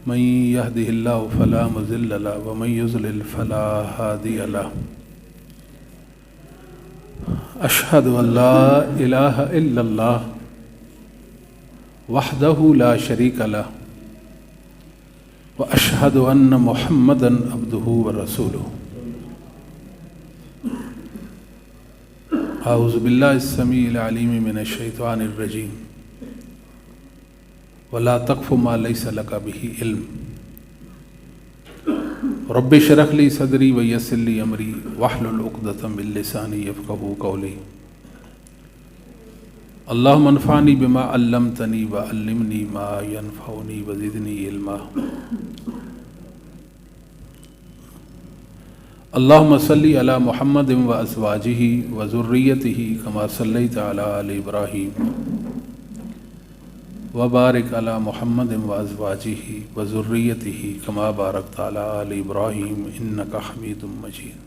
من يهده الله فلا مضل له ومن يضلل فلا هادي له أشهد أن لا إله إلا الله وحده لا شريك له وأشهد أن محمدا عبده ورسوله أعوذ بالله السميع العليم من الشيطان الرجيم ولا تقف ما ليس لك به علم رب اشرح لي صدري ويسر لي أمري واحلل عقدة من لساني يفقهوا قولي اللهم انفعني بما علمتني وعلمني ما ينفعني وزدني علما اللهم صل على محمد وازواجه وذريته كما صليت على آل ابراهيم وبارك على محمد وازواجه وذريته كما باركت على آل ابراهيم انك حميد مجيد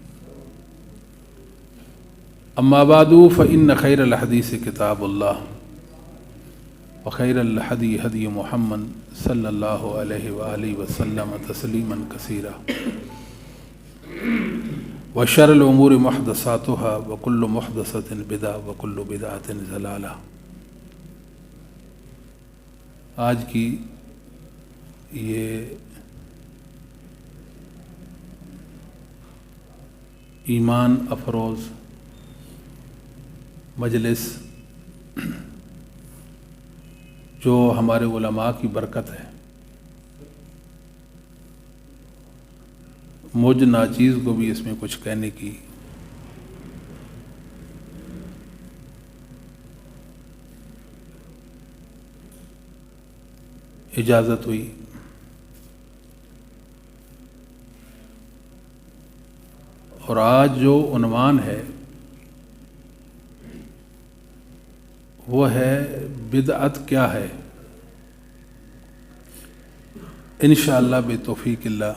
اما بعد فان خير الحديث كتاب الله وخير الهدي هدي محمد صلى الله عليه وآله وسلم تسليما كثيرا وشر الأمور محدثاتها وكل محدثة بدعة وكل بدعة ضلالة۔ آج کی یہ ایمان افروز مجلس جو ہمارے علماء کی برکت ہے، مجھ ناچیز کو بھی اس میں کچھ کہنے کی اجازت ہوئی۔ اور آج جو عنوان ہے وہ ہے بدعت کیا ہے۔ انشاءاللہ بتوفیق اللہ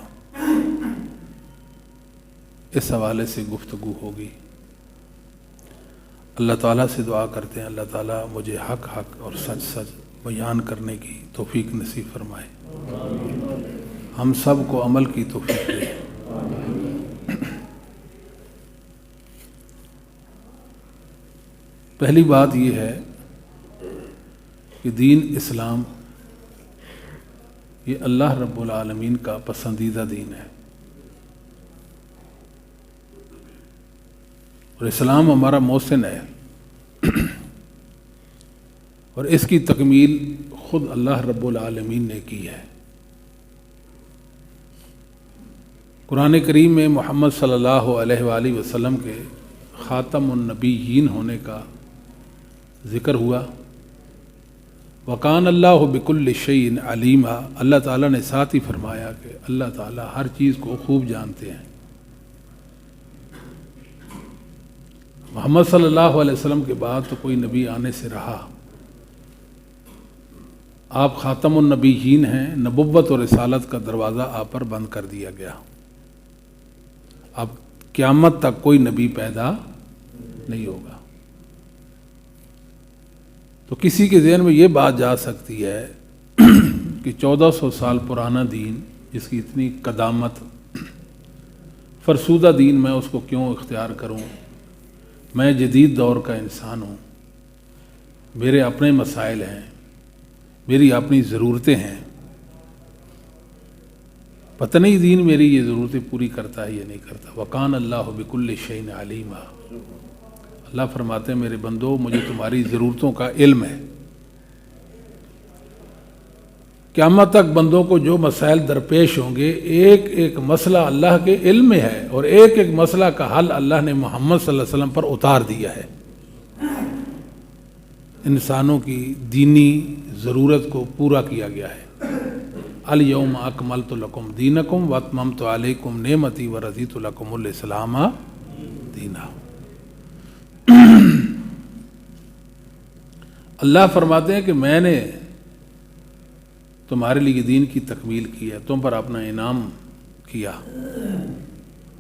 اس حوالے سے گفتگو ہوگی۔ اللہ تعالیٰ سے دعا کرتے ہیں اللہ تعالیٰ مجھے حق اور سچ بیان کرنے کی توفیق نصیب فرمائے، ہم سب کو عمل کی توفیق دے۔ پہلی بات یہ ہے کہ دین اسلام یہ اللہ رب العالمین کا پسندیدہ دین ہے، اور اسلام ہمارا محسن ہے، اور اس کی تکمیل خود اللہ رب العالمین نے کی ہے۔ قرآن کریم میں محمد صلی اللہ علیہ وآلہ وسلم کے خاتم النبیین ہونے کا ذکر ہوا۔ وَقَانَ اللَّهُ بِكُلِّ شَيْءٍ عَلِيمًا، اللہ تعالیٰ نے ساتھ ہی فرمایا کہ اللہ تعالیٰ ہر چیز کو خوب جانتے ہیں۔ محمد صلی اللہ علیہ وسلم کے بعد تو کوئی نبی آنے سے رہا، آپ خاتم النبیین ہیں، نبوت اور رسالت کا دروازہ آپ پر بند کر دیا گیا، اب قیامت تک کوئی نبی پیدا نہیں ہوگا۔ تو کسی کے ذہن میں یہ بات جا سکتی ہے کہ 1400 سال پرانا دین جس کی اتنی قدامت، فرسودہ دین، میں اس کو کیوں اختیار کروں؟ میں جدید دور کا انسان ہوں، میرے اپنے مسائل ہیں، میری اپنی ضرورتیں ہیں، پتہ نہیں دین میری یہ ضرورتیں پوری کرتا ہے یا نہیں کرتا۔ وَقَانَ اللَّهُ بِكُلِّ شَيْءٍ عَلِيمًا، اللہ فرماتے ہیں میرے بندو مجھے تمہاری ضرورتوں کا علم ہے۔ قیامت تک بندوں کو جو مسائل درپیش ہوں گے، ایک ایک مسئلہ اللہ کے علم میں ہے، اور ایک ایک مسئلہ کا حل اللہ نے محمد صلی اللہ علیہ وسلم پر اتار دیا ہے۔ انسانوں کی دینی ضرورت کو پورا کیا گیا ہے۔ الیوم اکملت لکم دینکم واتممت علیکم نعمتی ورضیت لکم الاسلام دینا۔ اللہ فرماتے ہیں کہ میں نے تمہارے لیے دین کی تکمیل کی ہے، تم پر اپنا انعام کیا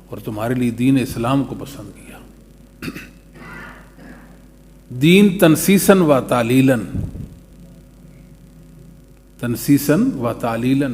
اور تمہارے لیے دین اسلام کو پسند کیا۔ دین تنسیساً و تعلیلاً، تنسیساً و تعلیلاً،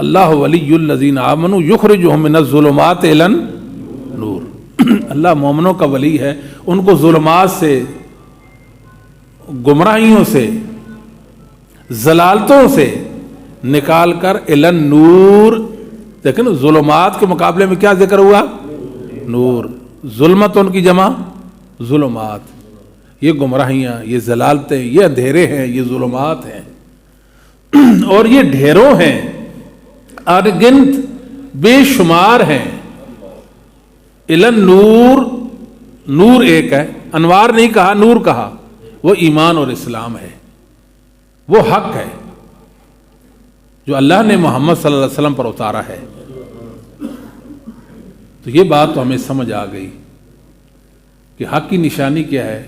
اللہ ولی الذین آمنوا یخرجہم من الظلمات الی النور، اللہ مومنوں کا ولی ہے، ان کو ظلمات سے، گمراہیوں سے، ضلالتوں سے نکال کر الی النور. دیکھیں نا، ظلمات کے مقابلے میں کیا ذکر ہوا؟ نور. ظلمت ان کی جمع ظلمات، یہ گمراہیاں، یہ ضلالتیں، یہ اندھیرے ہیں، یہ ظلمات ہیں، اور یہ ڈھیروں ہیں، انگنت بے شمار ہیں. الی النور، نور ایک ہے، انوار نہیں کہا، نور کہا. وہ ایمان اور اسلام ہے، وہ حق ہے جو اللہ نے محمد صلی اللہ علیہ وسلم پر اتارا ہے. تو یہ بات تو ہمیں سمجھ آ گئی کہ حق کی نشانی کیا ہے،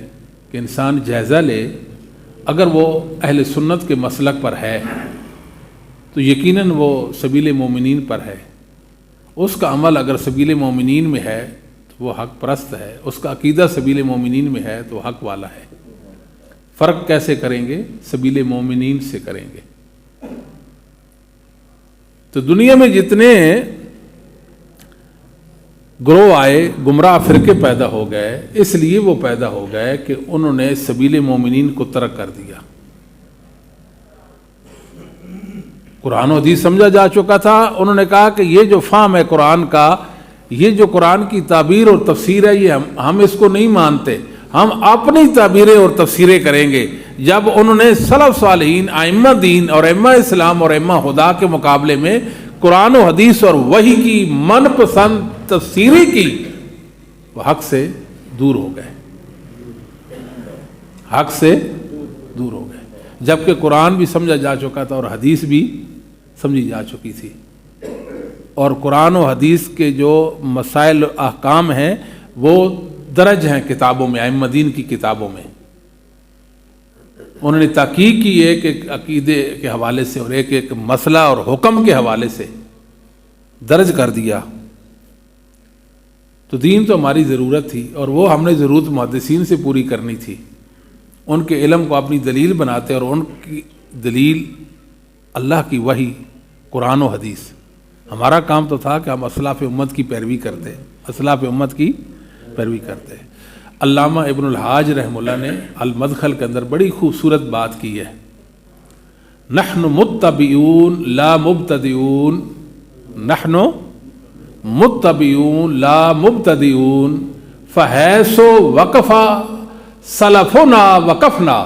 کہ انسان جائزہ لے. اگر وہ اہل سنت کے مسلک پر ہے تو یقیناً وہ سبیل مومنین پر ہے. اس کا عمل اگر سبیل مومنین میں ہے تو وہ حق پرست ہے، اس کا عقیدہ سبیل مومنین میں ہے تو وہ حق والا ہے. فرق کیسے کریں گے؟ سبیل مومنین سے کریں گے. تو دنیا میں جتنے گروہ آئے، گمراہ فرقے پیدا ہو گئے، اس لیے وہ پیدا ہو گئے کہ انہوں نے سبیل مومنین کو ترک کر دیا. قرآن و حدیث سمجھا جا چکا تھا، انہوں نے کہا کہ یہ جو فہم ہے قرآن کا، یہ جو قرآن کی تعبیر اور تفسیر ہے، یہ ہم اس کو نہیں مانتے، ہم اپنی تعبیریں اور تفسیریں کریں گے. جب انہوں نے سلف صالحین، ائمہ دین اور ائمہ اسلام اور ائمہ ہدا کے مقابلے میں قرآن و حدیث اور وحی کی من پسند تفسیریں کی، وہ حق سے دور ہو گئے، حق سے دور ہو گئے. جبکہ قرآن بھی سمجھا جا چکا تھا اور حدیث بھی سمجھی جا چکی تھی، اور قرآن و حدیث کے جو مسائل احکام ہیں وہ درج ہیں کتابوں میں، ائمہ دین کی کتابوں میں. انہوں نے تحقیق کی ایک ایک عقیدے کے حوالے سے اور ایک ایک مسئلہ اور حکم کے حوالے سے درج کر دیا. تو دین تو ہماری ضرورت تھی، اور وہ ہم نے ضرورت محدثین سے پوری کرنی تھی. ان کے علم کو اپنی دلیل بناتے، اور ان کی دلیل اللہ کی وحی، قرآن و حدیث. ہمارا کام تو تھا کہ ہم اسلاف امت کی پیروی کرتے، اسلاف امت کی پیروی کرتے. علامہ ابن الحاج رحمہ اللہ نے المدخل کے اندر بڑی خوبصورت بات کی ہے. نحن متبعون لا مبتدعون، نحن متبعون لا مبتدعون، فحیث وقفا سلفنا وقفنا.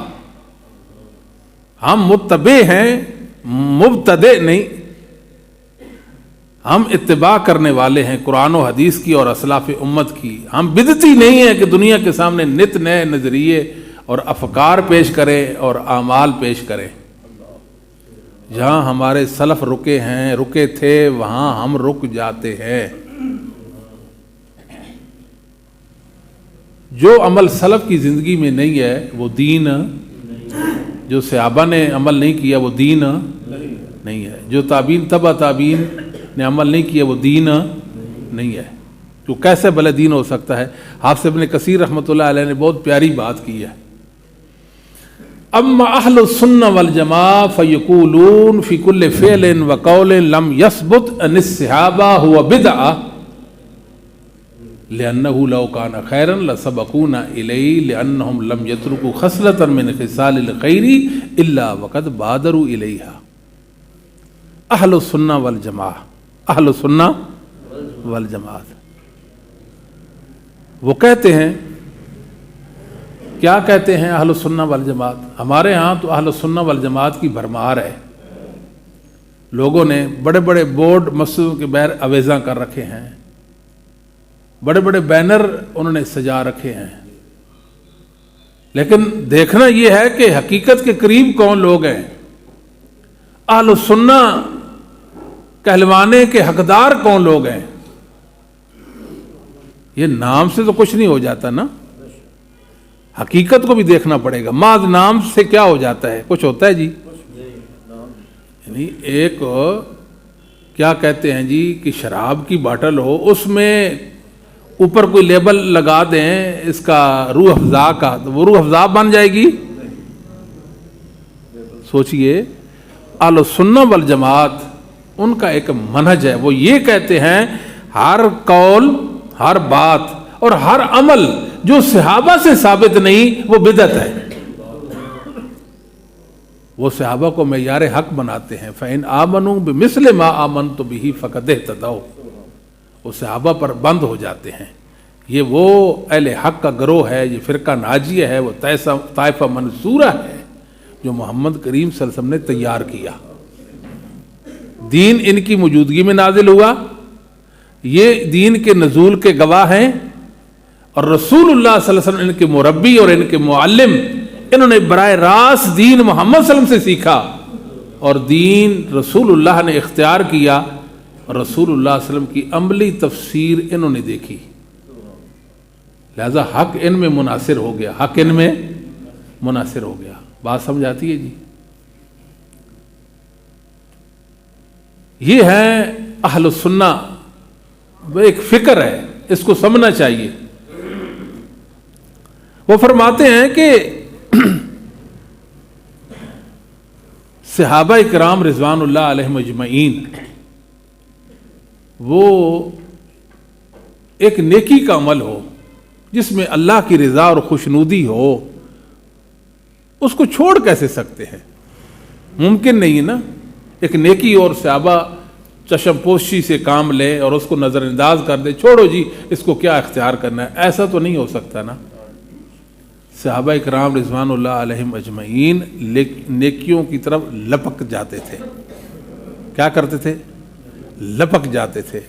ہم متبع ہیں، مبتدع نہیں. ہم اتباع کرنے والے ہیں قرآن و حدیث کی اور اسلاف امت کی. ہم بدعتی نہیں ہیں کہ دنیا کے سامنے نت نئے نظریے اور افکار پیش کریں اور اعمال پیش کریں. جہاں ہمارے سلف رکے ہیں، رکے تھے، وہاں ہم رک جاتے ہیں. جو عمل سلف کی زندگی میں نہیں ہے وہ دین، جو صحابہ نے عمل نہیں کیا وہ دین نہیں ہے، جو تابعین تبع تابعین نے عمل نہیں کیا وہ دین نہیں ہے. تو کیسے بھلے دین ہو سکتا ہے؟ حافظ ابن کثیر رحمۃ اللہ علیہ نے بہت پیاری بات کی ہے. اما اہل السنہ والجماعہ فیقولون فی کل فعل وقول لم یثبت عن الصحابہ هو بدعہ لأنه لو كان خيرا لسبقونا إليه لأنهم لم يتركوا خصلة من خصال الخير إلا وقد بادروا إليها. اہل السنہ والجماعہ، اہل السنہ والجماعت وہ کہتے ہیں، کیا کہتے ہیں اہل السنہ والجماعت؟ ہمارے ہاں تو اہل السنہ والجماعت کی بھرمار ہے. لوگوں نے بڑے بڑے بورڈ مسجدوں کے باہر اویزاں کر رکھے ہیں، بڑے بڑے بینر انہوں نے سجا رکھے ہیں. لیکن دیکھنا یہ ہے کہ حقیقت کے قریب کون لوگ ہیں. اہل السنہ کہلوانے کے حقدار کون لوگ ہیں؟ یہ نام سے تو کچھ نہیں ہو جاتا نا، حقیقت کو بھی دیکھنا پڑے گا. محض نام سے کیا ہو جاتا ہے؟ کچھ ہوتا ہے جی. یعنی ایک کیا کہتے ہیں جی کہ شراب کی باٹل ہو، اس میں اوپر کوئی لیبل لگا دیں اس کا روح افزا کا، تو وہ روح افزا بن جائے گی؟ سوچئے. اہل السنہ والجماعت ان کا ایک منہج ہے، وہ یہ کہتے ہیں ہر قول، ہر بات اور ہر عمل جو صحابہ سے ثابت نہیں وہ بدعت ہے۔ وہ صحابہ کو معیار حق بناتے ہیں، فَإِنْ آمَنُوا بِمِثْلِ مَا آمَنْتُ بِهِ فَقَدْ اهْتَدَوْا، وہ صحابہ پر بند ہو جاتے ہیں۔ یہ وہ اہل حق کا گروہ ہے، یہ فرقہ ناجیہ ہے، وہ طائفہ منصورہ ہے جو محمد کریم صلی اللہ علیہ وسلم نے تیار کیا۔ دین ان کی موجودگی میں نازل ہوا، یہ دین کے نزول کے گواہ ہیں، اور رسول اللہ صلی اللہ علیہ وسلم ان کے مربی اور ان کے معلم، انہوں نے براہ راست دین محمد صلی اللہ علیہ وسلم سے سیکھا، اور دین رسول اللہ نے اختیار کیا، اور رسول اللہ صلی اللہ علیہ وسلم کی عملی تفسیر انہوں نے دیکھی، لہذا حق ان میں مناصر ہو گیا، حق ان میں مناصر ہو گیا۔ بات سمجھ آتی ہے جی؟ یہ ہے اہل السنہ، وہ ایک فکر ہے، اس کو سمجھنا چاہیے۔ وہ فرماتے ہیں کہ صحابہ کرام رضوان اللہ علیہم اجمعین وہ ایک نیکی کا عمل ہو جس میں اللہ کی رضا اور خوشنودی ہو، اس کو چھوڑ کیسے سکتے ہیں؟ ممکن نہیں نا۔ ایک نیکی اور صحابہ چشم پوشی سے کام لے اور اس کو نظر انداز کر دے، چھوڑو جی اس کو کیا اختیار کرنا ہے، ایسا تو نہیں ہو سکتا نا۔ صحابہ کرام رضوان اللہ علیہم اجمعین نیکیوں کی طرف لپک جاتے تھے۔ کیا کرتے تھے؟ لپک جاتے تھے۔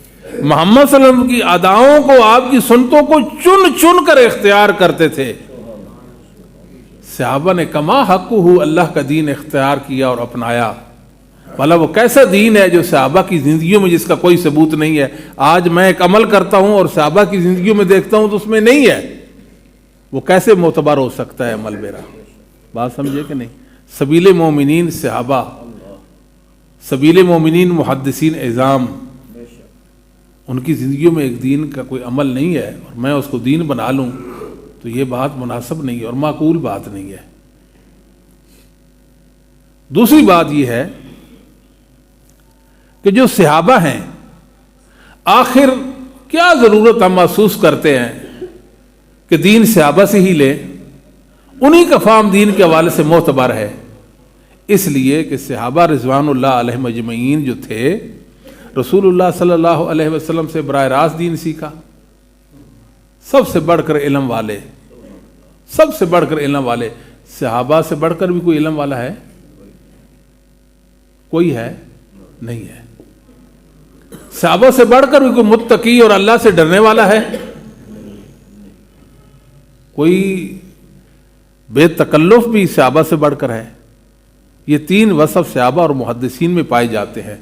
محمد صلی اللہ علیہ وسلم کی اداؤں کو، آپ کی سنتوں کو چن چن کر اختیار کرتے تھے۔ صحابہ نے کما حقہ اللہ کا دین اختیار کیا اور اپنایا۔ بھلا وہ کیسا دین ہے جو صحابہ کی زندگیوں میں جس کا کوئی ثبوت نہیں ہے؟ آج میں ایک عمل کرتا ہوں اور صحابہ کی زندگیوں میں دیکھتا ہوں تو اس میں نہیں ہے، وہ کیسے معتبر ہو سکتا ہے عمل میرا؟ بات سمجھے کہ نہیں؟ سبیل مومنین صحابہ، سبیل مومنین محدثین اعظام، ان کی زندگیوں میں ایک دین کا کوئی عمل نہیں ہے اور میں اس کو دین بنا لوں تو یہ بات مناسب نہیں ہے اور معقول بات نہیں ہے۔ دوسری بات یہ ہے کہ جو صحابہ ہیں، آخر کیا ضرورت ہم محسوس کرتے ہیں کہ دین صحابہ سے ہی لیں؟ انہی کا فہم دین کے حوالے سے معتبر ہے، اس لیے کہ صحابہ رضوان اللہ علیہم اجمعین جو تھے، رسول اللہ صلی اللہ علیہ وسلم سے براہ راست دین سیکھا۔ سب سے بڑھ کر علم والے، سب سے بڑھ کر علم والے، صحابہ سے بڑھ کر بھی کوئی علم والا ہے؟ کوئی ہے؟ نہیں ہے۔ صحابہ سے بڑھ کر بھی کوئی متقی اور اللہ سے ڈرنے والا ہے؟ کوئی بے تکلف بھی صحابہ سے بڑھ کر ہے؟ یہ تین وصف صحابہ اور محدثین میں پائے جاتے ہیں۔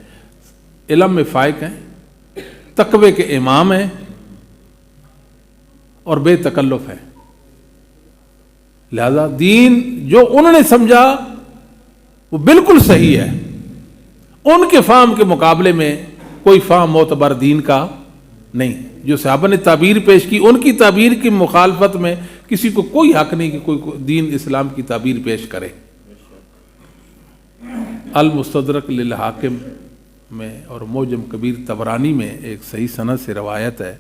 علم میں فائق ہیں، تقوی کے امام ہیں، اور بے تکلف ہیں۔ لہذا دین جو انہوں نے سمجھا وہ بالکل صحیح ہے، ان کے فہم کے مقابلے میں کوئی فہم معتبر دین کا نہیں۔ جو صحابہ نے تعبیر پیش کی، ان کی تعبیر کی مخالفت میں کسی کو کوئی حق نہیں کہ کوئی دین اسلام کی تعبیر پیش کرے۔ المستدرک للحاکم میں اور معجم کبیر طبرانی میں ایک صحیح سند سے روایت ہے،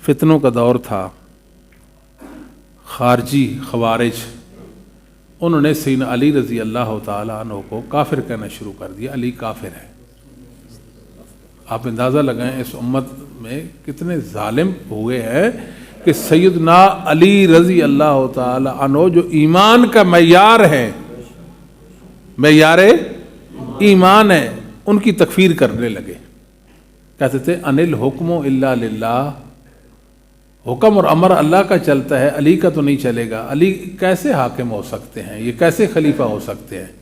فتنوں کا دور تھا، خارجی خوارج انہوں نے سیدنا علی رضی اللہ تعالیٰ عنہ کو کافر کہنا شروع کر دیا، علی کافر ہے۔ آپ اندازہ لگائیں اس امت میں کتنے ظالم ہوئے ہیں کہ سیدنا علی رضی اللہ تعالیٰ عنہ جو ایمان کا معیار ہے، معیار ایمان ہے، ان کی تکفیر کرنے لگے۔ کہتے تھے ان الحکم الا للہ، حکم اور امر اللہ کا چلتا ہے، علی کا تو نہیں چلے گا۔ علی کیسے حاکم ہو سکتے ہیں؟ یہ کیسے خلیفہ ہو سکتے ہیں؟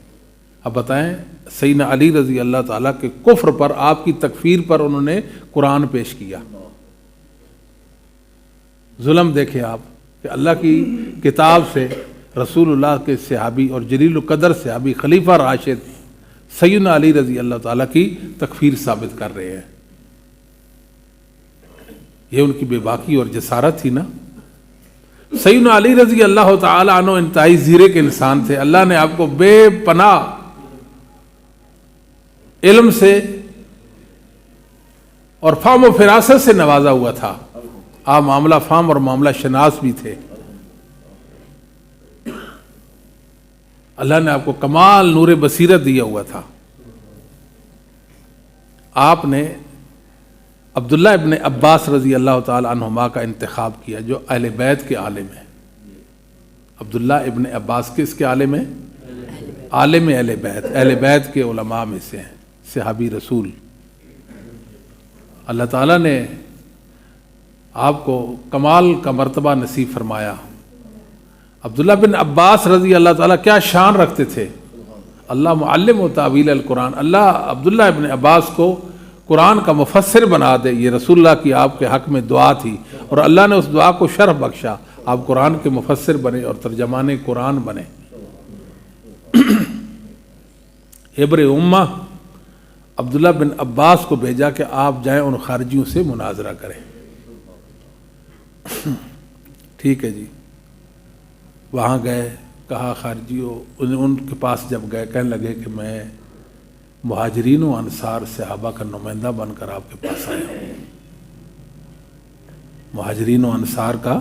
اب بتائیں، سیدنا علی رضی اللہ تعالیٰ کے کفر پر، آپ کی تکفیر پر انہوں نے قرآن پیش کیا۔ ظلم دیکھیں آپ کہ اللہ کی کتاب سے رسول اللہ کے صحابی اور جلیل القدر صحابی خلیفہ راشد سیدنا علی رضی اللہ تعالیٰ کی تکفیر ثابت کر رہے ہیں۔ یہ ان کی بے باکی اور جسارت تھی نا۔ سیدنا علی رضی اللہ تعالیٰ عنہ انتہائی زیرے کے انسان تھے، اللہ نے آپ کو بے پناہ علم سے اور فہم و فراست سے نوازا ہوا تھا. آپ معاملہ فہم اور معاملہ شناس بھی تھے. اللہ نے آپ کو کمال نور بصیرت دیا ہوا تھا. آپ نے عبداللہ ابن عباس رضی اللہ تعالی عنہما کا انتخاب کیا جو اہل بیت کے عالم ہیں. عبداللہ ابن عباس کس کے عالم ہیں؟ عالم اہل بیت، اہل بیت کے علماء میں سے ہیں، صحابی رسول. اللہ تعالیٰ نے آپ کو کمال کا مرتبہ نصیب فرمایا. عبداللہ بن عباس رضی اللہ تعالیٰ کیا شان رکھتے تھے. اللہ معلم و تعویل القرآن، اللہ عبداللہ ابن عباس کو قرآن کا مفسر بنا دے، یہ رسول اللہ کی آپ کے حق میں دعا تھی، اور اللہ نے اس دعا کو شرف بخشا. آپ قرآن کے مفسر بنے اور ترجمان قرآن بنے. حبر امہ عبداللہ بن عباس کو بھیجا کہ آپ جائیں ان خارجیوں سے مناظرہ کریں. ٹھیک ہے جی. وہاں گئے، کہا خارجیوں، ان کے پاس جب گئے کہنے لگے کہ میں مہاجرین و انصار صحابہ کا نمائندہ بن کر آپ کے پاس آیا ہوں. مہاجرین و انصار کا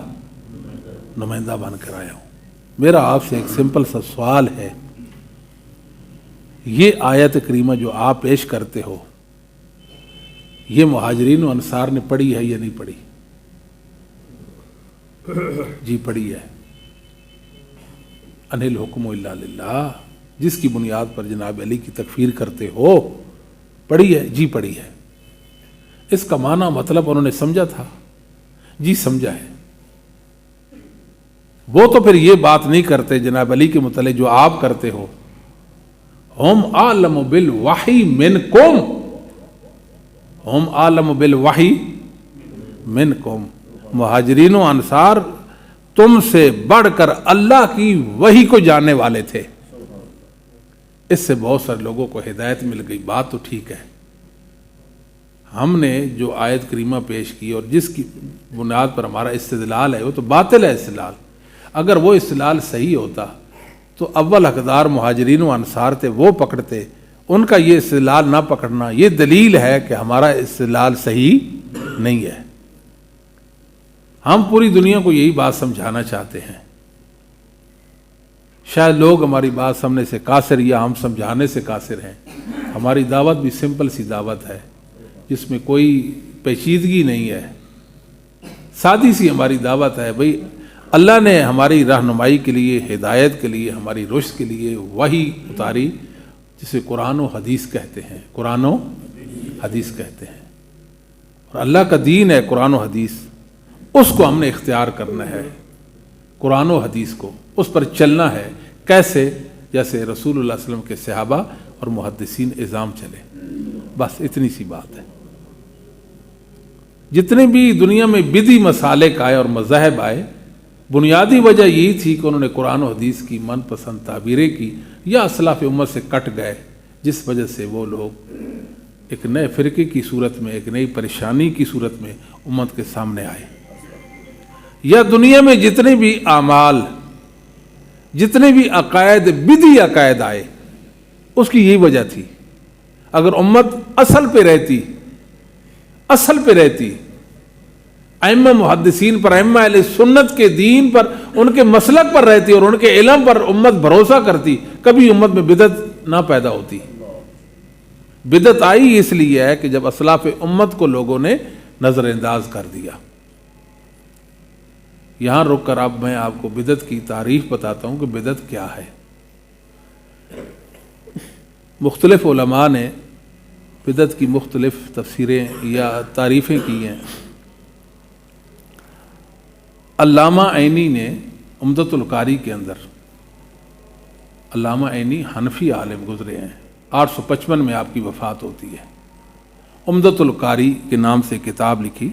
نمائندہ بن کر آیا ہوں. میرا آپ سے ایک سمپل سا سوال ہے، یہ آیت کریمہ جو آپ پیش کرتے ہو یہ مہاجرین و انصار نے پڑھی ہے یا نہیں پڑھی؟ جی پڑھی ہے. ان الحکم الا للہ، جس کی بنیاد پر جناب علی کی تکفیر کرتے ہو، پڑھی ہے؟ جی پڑھی ہے. اس کا معنی مطلب انہوں نے سمجھا تھا؟ جی سمجھا ہے. وہ تو پھر یہ بات نہیں کرتے جناب علی کے متعلق جو آپ کرتے ہو، ہم عالم بالوحی منکم، ہم عالم بالوحی منکم، مہاجرین و انصار تم سے بڑھ کر اللہ کی وحی کو جاننے والے تھے. اس سے بہت سارے لوگوں کو ہدایت مل گئی. بات تو ٹھیک ہے. ہم نے جو آیت کریمہ پیش کی اور جس کی بنیاد پر ہمارا استدلال ہے وہ تو باطل ہے استدلال. اگر وہ استدلال صحیح ہوتا تو اول حقدار مہاجرین و انصار تھے، وہ پکڑتے. ان کا یہ استدلال نہ پکڑنا یہ دلیل ہے کہ ہمارا استدلال صحیح نہیں ہے. ہم پوری دنیا کو یہی بات سمجھانا چاہتے ہیں. شاید لوگ ہماری بات سمجھنے سے قاصر یا ہم سمجھانے سے قاصر ہیں. ہماری دعوت بھی سمپل سی دعوت ہے جس میں کوئی پیچیدگی نہیں ہے. سادی سی ہماری دعوت ہے. بھئی اللہ نے ہماری رہنمائی کے لیے، ہدایت کے لیے، ہماری رشد کے لیے وحی اتاری جسے قرآن و حدیث کہتے ہیں. قرآن و حدیث کہتے ہیں. اور اللہ کا دین ہے قرآن و حدیث، اس کو ہم نے اختیار کرنا ہے. قرآن و حدیث کو اس پر چلنا ہے. کیسے؟ جیسے رسول اللہ صلی اللہ علیہ وسلم کے صحابہ اور محدثین اعظام چلے. بس اتنی سی بات ہے. جتنے بھی دنیا میں بدعی مسالک آئے اور مذاہب آئے، بنیادی وجہ یہی تھی کہ انہوں نے قرآن و حدیث کی من پسند تعبیریں کی یا اسلاف امت سے کٹ گئے، جس وجہ سے وہ لوگ ایک نئے فرقے کی صورت میں، ایک نئی پریشانی کی صورت میں امت کے سامنے آئے. یا دنیا میں جتنے بھی اعمال، جتنے بھی عقائد، بدعی عقائد آئے، اس کی یہی وجہ تھی. اگر امت اصل پہ رہتی، ائمہ محدثین پر، ائمہ اہل سنت کے دین پر، ان کے مسلک پر رہتی اور ان کے علم پر امت بھروسہ کرتی، کبھی امت میں بدعت نہ پیدا ہوتی. بدعت آئی اس لیے ہے کہ جب اسلاف امت کو لوگوں نے نظر انداز کر دیا. یہاں رک کر اب میں آپ کو بدعت کی تعریف بتاتا ہوں کہ بدعت کیا ہے. مختلف علماء نے بدعت کی مختلف تفسیریں یا تعریفیں کی ہیں. علامہ عینی نے عمدۃ القاری کے اندر، علامہ عینی حنفی عالم گزرے ہیں، 855 میں آپ کی وفات ہوتی ہے. عمدۃ القاری کے نام سے کتاب لکھی.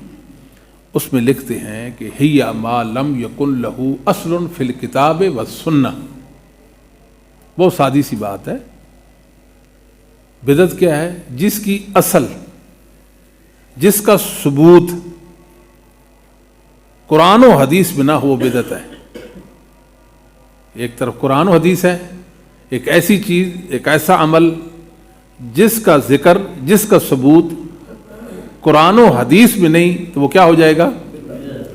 اس میں لکھتے ہیں کہ ہی ما لم یکن لہ اصل فی الکتاب والسنہ. بہت سادی سی بات ہے. بدعت کیا ہے؟ جس کی اصل، جس کا ثبوت قرآن و حدیث میں نہ ہو، بدعت ہے. ایک طرف قرآن و حدیث ہے، ایک ایسی چیز، ایک ایسا عمل جس کا ذکر، جس کا ثبوت قرآن و حدیث میں نہیں تو وہ کیا ہو جائے گا؟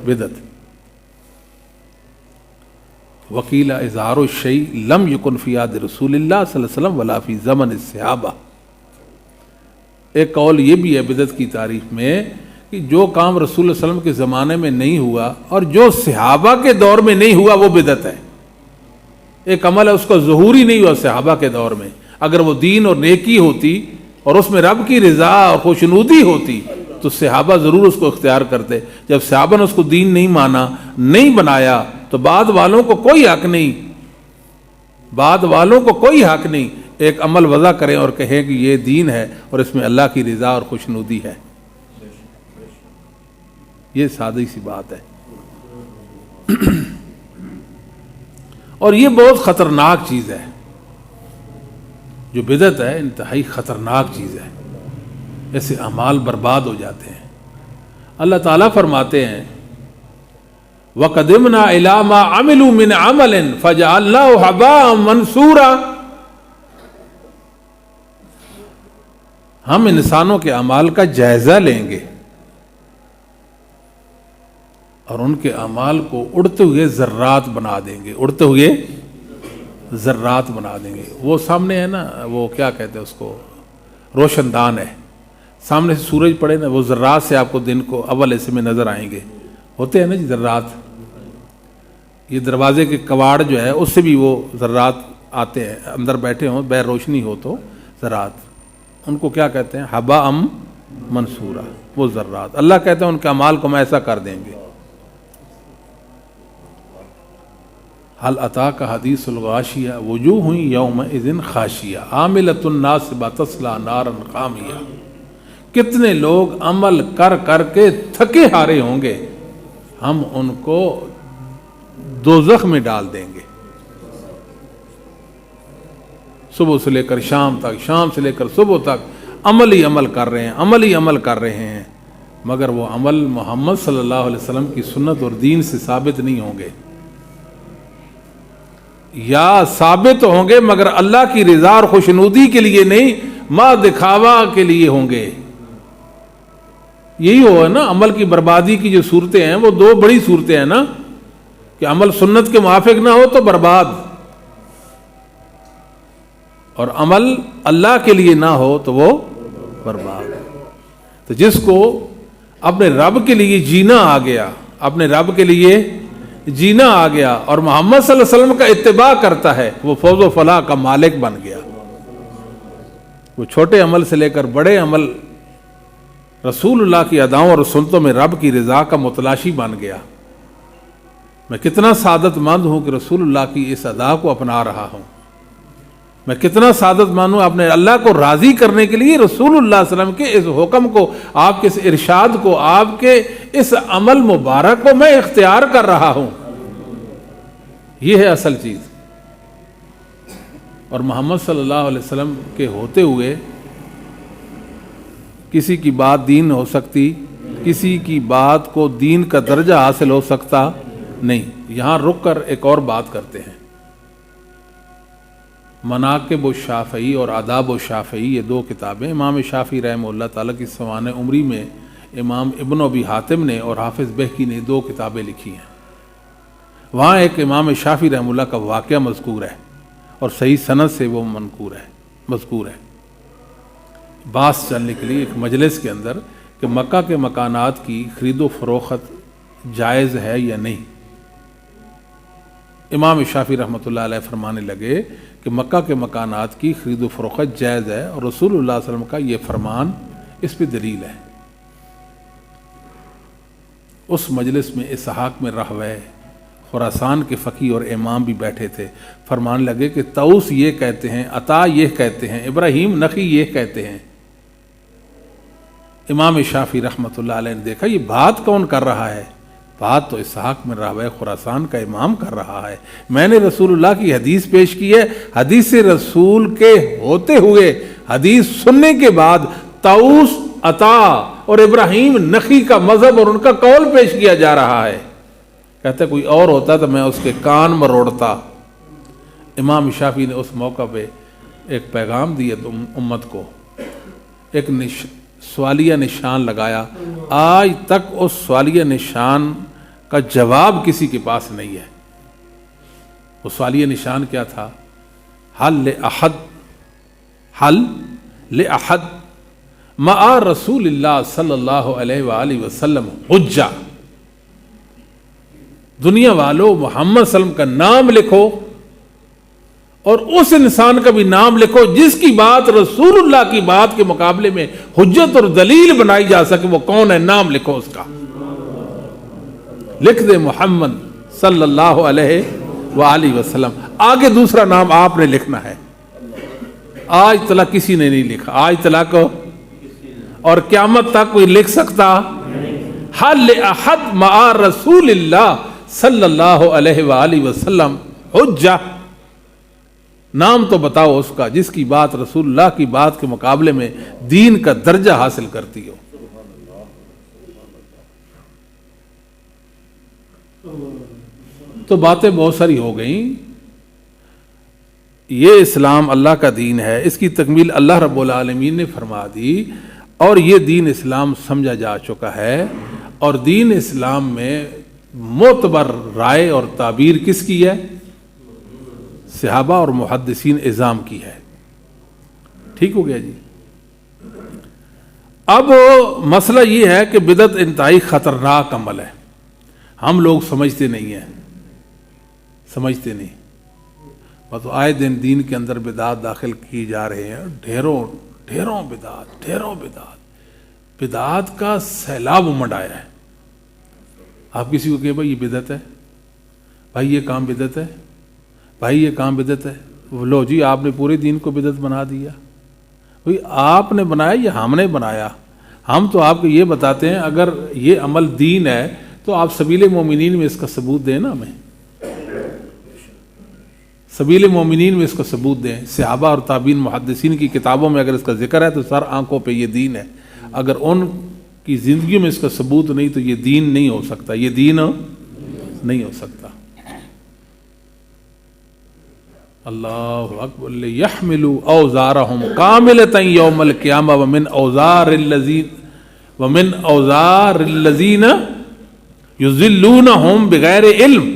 بدعت۔ وکیل اظہار الشیء لم یکن فی عہد رسول اللہ صلی اللہ علیہ وسلم ولا فی زمن الصحابہ۔ ایک قول یہ بھی ہے بدعت کی تعریف میں کہ جو کام رسول اللہ صلی اللہ علیہ وسلم کے زمانے میں نہیں ہوا اور جو صحابہ کے دور میں نہیں ہوا وہ بدعت ہے۔ ایک عمل ہے اس کا ظہور ہی نہیں ہوا صحابہ کے دور میں، اگر وہ دین اور نیکی ہوتی اور اس میں رب کی رضا اور خوشنودی ہوتی تو صحابہ ضرور اس کو اختیار کرتے۔ جب صحابہ نے اس کو دین نہیں مانا، نہیں بنایا، تو بعد والوں کو کوئی حق نہیں، بعد والوں کو کوئی حق نہیں ایک عمل وضع کریں اور کہیں کہ یہ دین ہے اور اس میں اللہ کی رضا اور خوشنودی ہے۔ یہ سادی سی بات ہے، اور یہ بہت خطرناک چیز ہے۔ جو بدعت ہے انتہائی خطرناک چیز ہے، ایسے اعمال برباد ہو جاتے ہیں۔ اللہ تعالیٰ فرماتے ہیں وَقَدِمْنَا إِلَىٰ مَا عَمِلُوا مِنْ عَمَلٍ فَجَعَلْنَاهُ هَبَاءً مَنْثُورًا۔ ہم انسانوں کے اعمال کا جائزہ لیں گے اور ان کے اعمال کو اڑتے ہوئے ذرات بنا دیں گے، اڑتے ہوئے ذرات بنا دیں گے۔ وہ سامنے ہے نا، وہ کیا کہتے ہیں اس کو، روشن دان ہے، سامنے سے سورج پڑے نا، وہ ذرات سے آپ کو دن کو اول حصے میں نظر آئیں گے، ہوتے ہیں نا جی ذرات۔ یہ دروازے کے کواڑ جو ہے اس سے بھی وہ ذرات آتے ہیں، اندر بیٹھے ہوں، بے روشنی ہو تو ذرات، ان کو کیا کہتے ہیں؟ حباء منصورا، وہ ذرات۔ اللہ کہتے ہیں ان کے اعمال کو میں ایسا کر دیں گے۔ هل اتاک حدیث الغاشیہ وجوہ یومئذ خاشیہ عاملۃ ناصبہ تصلی نارا حامیہ۔ کتنے لوگ عمل کر کر کے تھکے ہارے ہوں گے، ہم ان کو دوزخ میں ڈال دیں گے۔ صبح سے لے کر شام تک، شام سے لے کر صبح تک عمل ہی عمل کر رہے ہیں، عمل ہی عمل کر رہے ہیں، مگر وہ عمل محمد صلی اللہ علیہ وسلم کی سنت اور دین سے ثابت نہیں ہوں گے، یا ثابت ہوں گے مگر اللہ کی رضا اور خوشنودی کے لیے نہیں، ما دکھاوا کے لیے ہوں گے۔ یہی ہوا نا عمل کی بربادی کی جو صورتیں ہیں، وہ دو بڑی صورتیں ہیں نا، کہ عمل سنت کے موافق نہ ہو تو برباد، اور عمل اللہ کے لیے نہ ہو تو وہ برباد۔ تو جس کو اپنے رب کے لیے جینا آ گیا، اپنے رب کے لیے جینا آ گیا اور محمد صلی اللہ علیہ وسلم کا اتباع کرتا ہے، وہ فوز و فلاح کا مالک بن گیا۔ وہ چھوٹے عمل سے لے کر بڑے عمل رسول اللہ کی اداؤں اور سنتوں میں رب کی رضا کا متلاشی بن گیا۔ میں کتنا سعادت مند ہوں کہ رسول اللہ کی اس ادا کو اپنا رہا ہوں، میں کتنا سعادت مند ہوں اپنے اللہ کو راضی کرنے کے لیے رسول اللہ صلی اللہ علیہ وسلم کے اس حکم کو، آپ کے اس ارشاد کو، آپ کے اس عمل مبارک کو میں اختیار کر رہا ہوں۔ یہ ہے اصل چیز۔ اور محمد صلی اللہ علیہ وسلم کے ہوتے ہوئے کسی کی بات دین ہو سکتی، کسی کی بات کو دین کا درجہ حاصل ہو سکتا نہیں۔ یہاں رک کر ایک اور بات کرتے ہیں۔ مناقب الشافعی اور آداب الشافعی، یہ دو کتابیں امام شافعی رحمہ اللہ تعالیٰ کی سوانح عمری میں امام ابن ابی حاتم نے اور حافظ بہقی نے دو کتابیں لکھی ہیں۔ وہاں ایک امام شافعی رحمہ اللہ کا واقعہ مذکور ہے اور صحیح سند سے وہ مذکور ہے بحث چلنے کے لیے ایک مجلس کے اندر کہ مکہ کے مکانات کی خرید و فروخت جائز ہے یا نہیں۔ امام شافعی رحمۃ اللہ علیہ فرمانے لگے کہ مکہ کے مکانات کی خرید و فروخت جائز ہے، اور رسول اللہ صلی اللہ علیہ وسلم کا یہ فرمان اس پہ دلیل ہے۔ اس مجلس میں اسحاق میں راہوی خراسان کے فقیہ اور امام بھی بیٹھے تھے۔ فرمانے لگے کہ طاؤس یہ کہتے ہیں، عطا یہ کہتے ہیں، ابراہیم نخعی یہ کہتے ہیں۔ امام شافعی رحمۃ اللہ علیہ نے دیکھا یہ بات کون کر رہا ہے؟ بات تو اسحاق میں راہوی خراسان کا امام کر رہا ہے۔ میں نے رسول اللہ کی حدیث پیش کی ہے، حدیث رسول کے ہوتے ہوئے، حدیث سننے کے بعد طاؤس، عطا اور ابراہیم نخعی کا مذہب اور ان کا قول پیش کیا جا رہا ہے۔ کہتے کوئی اور ہوتا تو میں اس کے کان مروڑتا۔ امام شافعی نے اس موقع پہ ایک پیغام دیے امت کو، ایک سوالیہ نشان لگایا، آج تک اس سوالیہ نشان کا جواب کسی کے پاس نہیں ہے۔ وہ سوالیہ نشان کیا تھا؟ حل لأحد مع رسول اللہ صلی اللہ علیہ وآلہ وسلم حجہ۔ دنیا والوں، محمد صلی اللہ علیہ وسلم کا نام لکھو اور اس انسان کا بھی نام لکھو جس کی بات رسول اللہ کی بات کے مقابلے میں حجت اور دلیل بنائی جا سکے۔ وہ کون ہے؟ نام لکھو اس کا، لکھ دے محمد صلی اللہ علیہ وآلہ وسلم، آگے دوسرا نام آپ نے لکھنا ہے۔ آج تک کسی نے نہیں لکھا، آج تک اور قیامت تک کوئی لکھ سکتا؟ حل احد مع رسول اللہ صلی اللہ علیہ وآلہ وسلم حجہ، نام تو بتاؤ اس کا جس کی بات رسول اللہ کی بات کے مقابلے میں دین کا درجہ حاصل کرتی ہو۔ تو باتیں بہت ساری ہو گئیں۔ یہ اسلام اللہ کا دین ہے، اس کی تکمیل اللہ رب العالمین نے فرما دی، اور یہ دین اسلام سمجھا جا چکا ہے۔ اور دین اسلام میں معتبر رائے اور تعبیر کس کی ہے؟ صحابہ اور محدثین اعظام کی ہے۔ ٹھیک ہو گیا جی۔ اب مسئلہ یہ ہے کہ بدعت انتہائی خطرناک عمل ہے، ہم لوگ سمجھتے نہیں ہیں، سمجھتے نہیں، مطلب آئے دن دین کے اندر بدعات داخل کی جا رہے ہیں، ڈھیروں بدعات کا سیلاب امڑ آیا ہے۔ آپ کسی کو کہے بھائی یہ بدعت ہے، بھائی یہ کام بدعت ہے، بھائی یہ کام بدعت ہے، لو جی آپ نے پورے دین کو بدعت بنا دیا۔ بھائی آپ نے بنایا یا ہم نے بنایا؟ ہم تو آپ کو یہ بتاتے ہیں اگر یہ عمل دین ہے تو آپ سبیل مومنین میں اس کا ثبوت دیں نا، ہمیں سبیل مومنین میں اس کا ثبوت دیں۔ صحابہ اور تابعین محدثین کی کتابوں میں اگر اس کا ذکر ہے تو سر آنکھوں پہ یہ دین ہے، اگر ان کی زندگیوں میں اس کا ثبوت نہیں تو یہ دین نہیں ہو سکتا، یہ دین نہیں ہو سکتا۔ اللہ اکبر، لیحملوا اوزارہم کاملۃ یوم القیامہ ومن اوزار الذین یضلونہم بغیر علم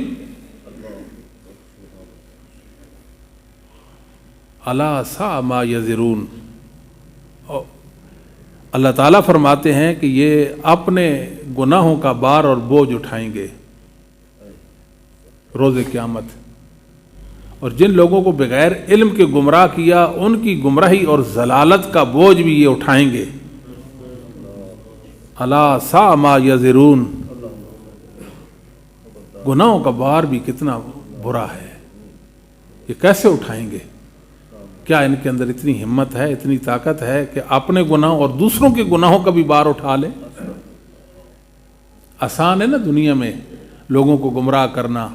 الا ساء ما یزرون۔ اللہ تعالیٰ فرماتے ہیں کہ یہ اپنے گناہوں کا بار اور بوجھ اٹھائیں گے روز قیامت، اور جن لوگوں کو بغیر علم کے گمراہ کیا ان کی گمراہی اور ضلالت کا بوجھ بھی یہ اٹھائیں گے۔ الا ساء ما یزرون، گناہوں کا بار بھی کتنا برا ہے، یہ کیسے اٹھائیں گے؟ کیا ان کے اندر اتنی ہمت ہے، اتنی طاقت ہے کہ اپنے گناہوں اور دوسروں کے گناہوں کا بھی بار اٹھا لے؟ آسان ہے نا دنیا میں لوگوں کو گمراہ کرنا،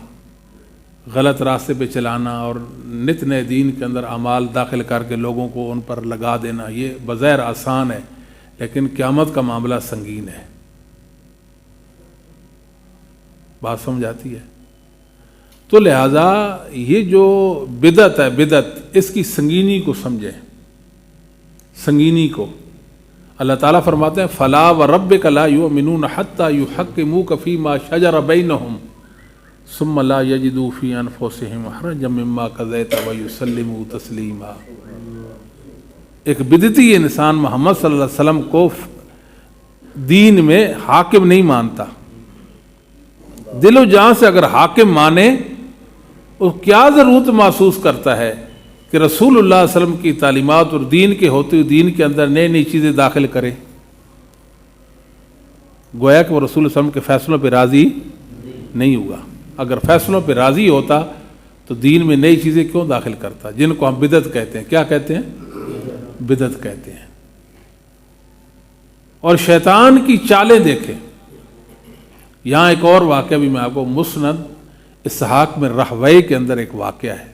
غلط راستے پہ چلانا اور نت نئے دین کے اندر اعمال داخل کر کے لوگوں کو ان پر لگا دینا، یہ بظاہر آسان ہے، لیکن قیامت کا معاملہ سنگین ہے۔ بات سمجھ آتی ہے؟ تو لہذا یہ جو بدعت ہے، بدعت اس کی سنگینی کو سمجھیں، سنگینی کو۔ اللہ تعالیٰ فرماتے ہیں فَلَا وَرَبِّكَ لَا يُؤْمِنُونَ حَتَّى يُحَكِّمُوكَ فِي مَا شَجَرَ بَيْنَهُمْ ثُمَّ لَا يَجِدُوا فِي أَنفُسِهِمْ حَرَجًا مِّمَّا قَضَيْتَ وَيُسَلِّمُوا تَسْلِيمًا۔ ایک بدعتی انسان محمد صلی اللہ علیہ وسلم کو دین میں حاکم نہیں مانتا، دل و جان سے اگر حاکم مانے وہ کیا ضرورت محسوس کرتا ہے کہ رسول اللہ صلی اللہ علیہ وسلم کی تعلیمات اور دین کے ہوتے ہوئے دین کے اندر نئی نئی چیزیں داخل کرے؟ گویا کہ وہ رسول اللہ علیہ وسلم کے فیصلوں پہ راضی نہیں ہوا۔ اگر فیصلوں پہ راضی ہوتا تو دین میں نئی چیزیں کیوں داخل کرتا، جن کو ہم بدعت کہتے ہیں؟ کیا کہتے ہیں؟ بدعت کہتے ہیں۔ اور شیطان کی چالیں دیکھیں۔ یہاں ایک اور واقعہ بھی میں آپ کو مسند اسحاق میں راہوی کے اندر ایک واقعہ ہے،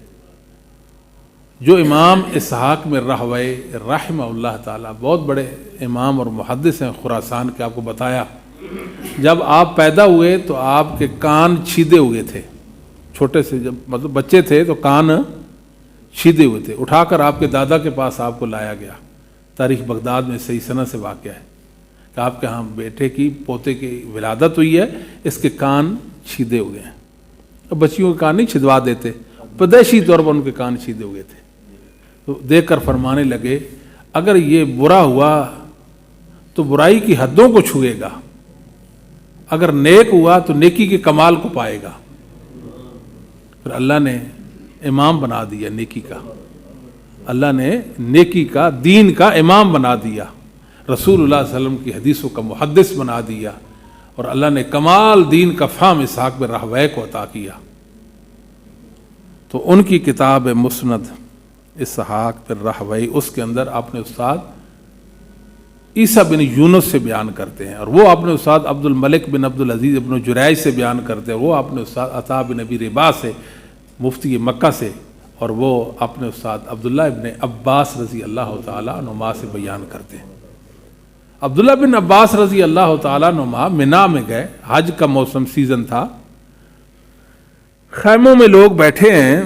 جو امام اسحاق میں راہوی رحمہ اللہ تعالیٰ بہت بڑے امام اور محدث ہیں خراسان کے، آپ کو بتایا جب آپ پیدا ہوئے تو آپ کے کان چھیدے ہوئے تھے، چھوٹے سے جب مطلب بچے تھے تو کان شیدے ہوئے تھے، اٹھا کر آپ کے دادا کے پاس آپ کو لایا گیا۔ تاریخ بغداد میں صحیح سند سے واقعہ ہے کہ آپ کے ہاں بیٹے کی پوتے کی ولادت ہوئی ہے، اس کے کان چھیدے ہوئے ہیں۔ اب بچیوں کے کان نہیں چھدوا دیتے، پیدائشی طور پر ان کے کان چھیدے ہوئے تھے۔ تو دیکھ کر فرمانے لگے اگر یہ برا ہوا تو برائی کی حدوں کو چھوئے گا، اگر نیک ہوا تو نیکی کے کمال کو پائے گا۔ پھر اللہ نے امام بنا دیا نیکی کا، اللہ نے نیکی کا، دین کا امام بنا دیا، رسول اللہ صلی اللہ علیہ وسلم کی حدیثوں کا محدث بنا دیا، اور اللہ نے کمال دین کا فہم اسحاق بن راہویہ کو عطا کیا۔ تو ان کی کتاب مسند اسحاق بن راہویہ، اس کے اندر اپنے استاد عیسیٰ بن یونس سے بیان کرتے ہیں، اور وہ اپنے استاد عبد الملک بن عبد العزیز بن جریج سے بیان کرتے ہیں، وہ اپنے استاد عطا بن ابی رباح سے، مفتی مکہ سے، اور وہ اپنے استاد عبداللہ ابن عباس رضی اللہ تعالیٰ عنہما سے بیان کرتے ہیں۔ عبداللہ بن عباس رضی اللہ تعالیٰ عنہما منا میں گئے، حج کا موسم سیزن تھا، خیموں میں لوگ بیٹھے ہیں،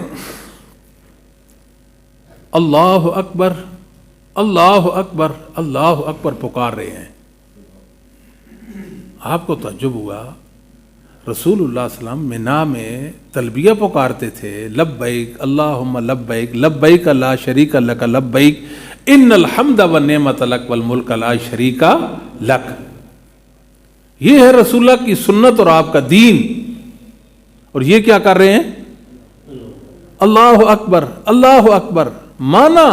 اللہ اکبر اللہ اکبر اللہ اکبر پکار رہے ہیں۔ آپ کو تعجب ہوا، رسول اللہ صلی اللہ علیہ وسلم منا میں تلبیہ پکارتے تھے، لبیک اللہم لبیک لبیک لا شریک لک لبیک ان الحمد والنعمت لک والملک لا شریک لک۔ یہ ہے رسول اللہ کی سنت اور آپ کا دین، اور یہ کیا کر رہے ہیں؟ اللہ اکبر اللہ اکبر۔ مانا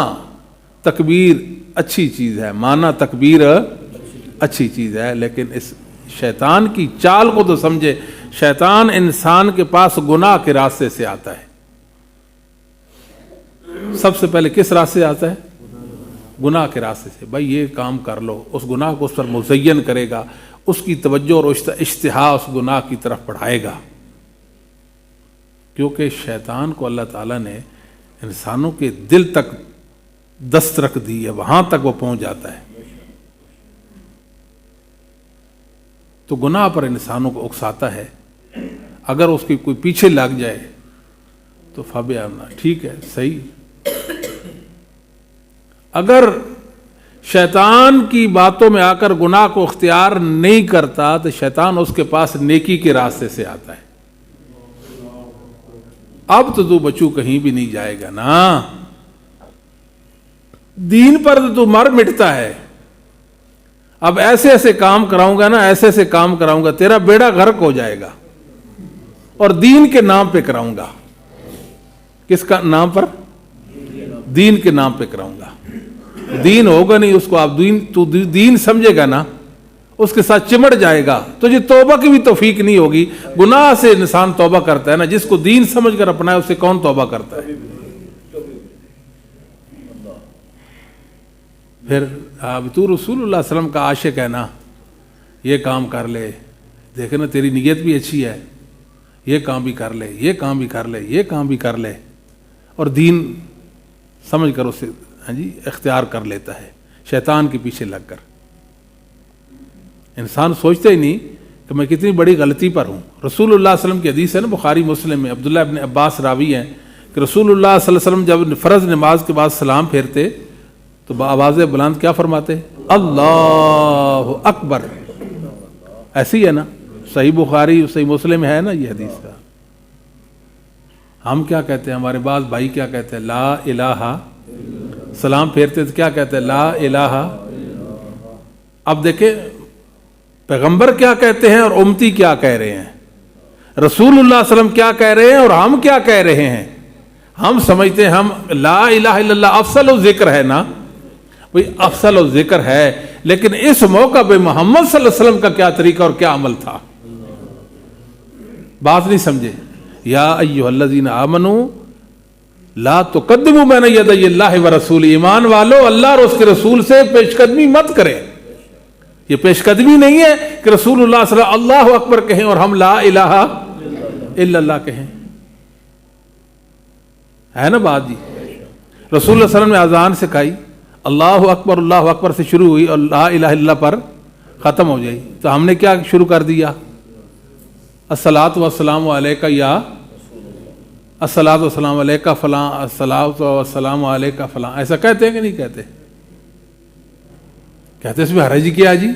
تکبیر اچھی چیز ہے، مانا تکبیر اچھی چیز ہے، لیکن اس شیطان کی چال کو تو سمجھے۔ شیطان انسان کے پاس گناہ کے راستے سے آتا ہے۔ سب سے پہلے کس راستے سے آتا ہے؟ گناہ کے راستے سے۔ بھائی یہ کام کر لو، اس گناہ کو اس پر مزین کرے گا، اس کی توجہ اور اشتہا اس گناہ کی طرف بڑھائے گا، کیونکہ شیطان کو اللہ تعالیٰ نے انسانوں کے دل تک دست رکھ دی ہے، وہاں تک وہ پہنچ جاتا ہے۔ تو گناہ پر انسانوں کو اکساتا ہے، اگر اس کی کوئی پیچھے لگ جائے تو فبیعنا، ٹھیک ہے صحیح۔ اگر شیطان کی باتوں میں آ کر گناہ کو اختیار نہیں کرتا تو شیطان اس کے پاس نیکی کے راستے سے آتا ہے۔ اب تو بچو کہیں بھی نہیں جائے گا نا، دین پر تو مر مٹتا ہے۔ اب ایسے ایسے کام کراؤں گا نا، ایسے ایسے کام کراؤں گا، تیرا بیڑا غرق ہو جائے گا، اور دین کے نام پہ کراؤں گا۔ کس کا نام پر؟ دین کے نام پہ کراؤں گا۔ دین ہوگا نہیں، اس کو آپ دین سمجھے گا نا، اس کے ساتھ چمڑ جائے گا، تو یہ توبہ کی بھی توفیق نہیں ہوگی۔ گناہ سے انسان توبہ کرتا ہے نا، جس کو دین سمجھ کر اپنائے اسے کون توبہ کرتا ہے؟ پھر اب تو رسول اللہ صلی اللہ علیہ وسلم کا عاشق ہے نا، یہ کام کر لے، دیکھے نا تیری نیت بھی اچھی ہے، یہ کام بھی کر لے، یہ کام بھی کر لے، یہ کام بھی کر لے، اور دین سمجھ کر اسے اختیار کر لیتا ہے شیطان کے پیچھے لگ کر۔ انسان سوچتا ہی نہیں کہ میں کتنی بڑی غلطی پر ہوں۔ رسول اللہ صلی اللہ علیہ وسلم کی حدیث ہے نا بخاری مسلم میں، عبداللہ ابن عباس راوی ہیں کہ رسول اللہ صلی اللہ علیہ وسلم جب فرض نماز کے بعد سلام پھیرتے تو بآواز بلند کیا فرماتے؟ اللہ اکبر۔ ایسی ہے نا، صحیح بخاری صحیح مسلم ہے نا یہ حدیث کا۔ ہم کیا کہتے ہیں؟ ہمارے بعض بھائی کیا کہتے ہیں؟ لا الہ، سلام پھیرتے تو کیا کہتے ہیں؟ لا الہ۔ اب دیکھیں پیغمبر کیا کہتے ہیں اور امتی کیا کہہ رہے ہیں، رسول اللہ صلی اللہ علیہ وسلم کیا کہہ رہے ہیں اور ہم کیا کہہ رہے ہیں۔ ہم سمجھتے ہیں ہم لا الہ الا اللہ افضل الذکر ہے نا، وہی افضل الذکر ہے، لیکن اس موقع پہ محمد صلی اللہ علیہ وسلم کا کیا طریقہ اور کیا عمل تھا، بات نہیں سمجھے۔ یا ایھا الذین آمنوا لا تقدموا بین یدی اللہ ورسولہ، ایمان والو اللہ اور اس کے رسول سے پیش قدمی مت کریں۔ یہ پیش قدمی نہیں ہے کہ رسول اللہ صلی اللہ اکبر کہیں اور ہم لا الہ الا اللہ کہیں، ہے نا بات جی۔ رسول اللہ صلی اللہ علیہ وسلم نے اذان سکھائی، اللہ اکبر سے شروع ہوئی اور لا الہ الا اللہ پر ختم ہو جائے، تو ہم نے کیا شروع کر دیا؟ الصلاۃ والسلام علیکہ یا، الصلاۃ والسلام علیکہ فلاں، الصلاۃ والسلام علیکہ فلاں، ایسا کہتے ہیں کہ نہیں کہتے؟ کہتے اس میں حرج کیا جی؟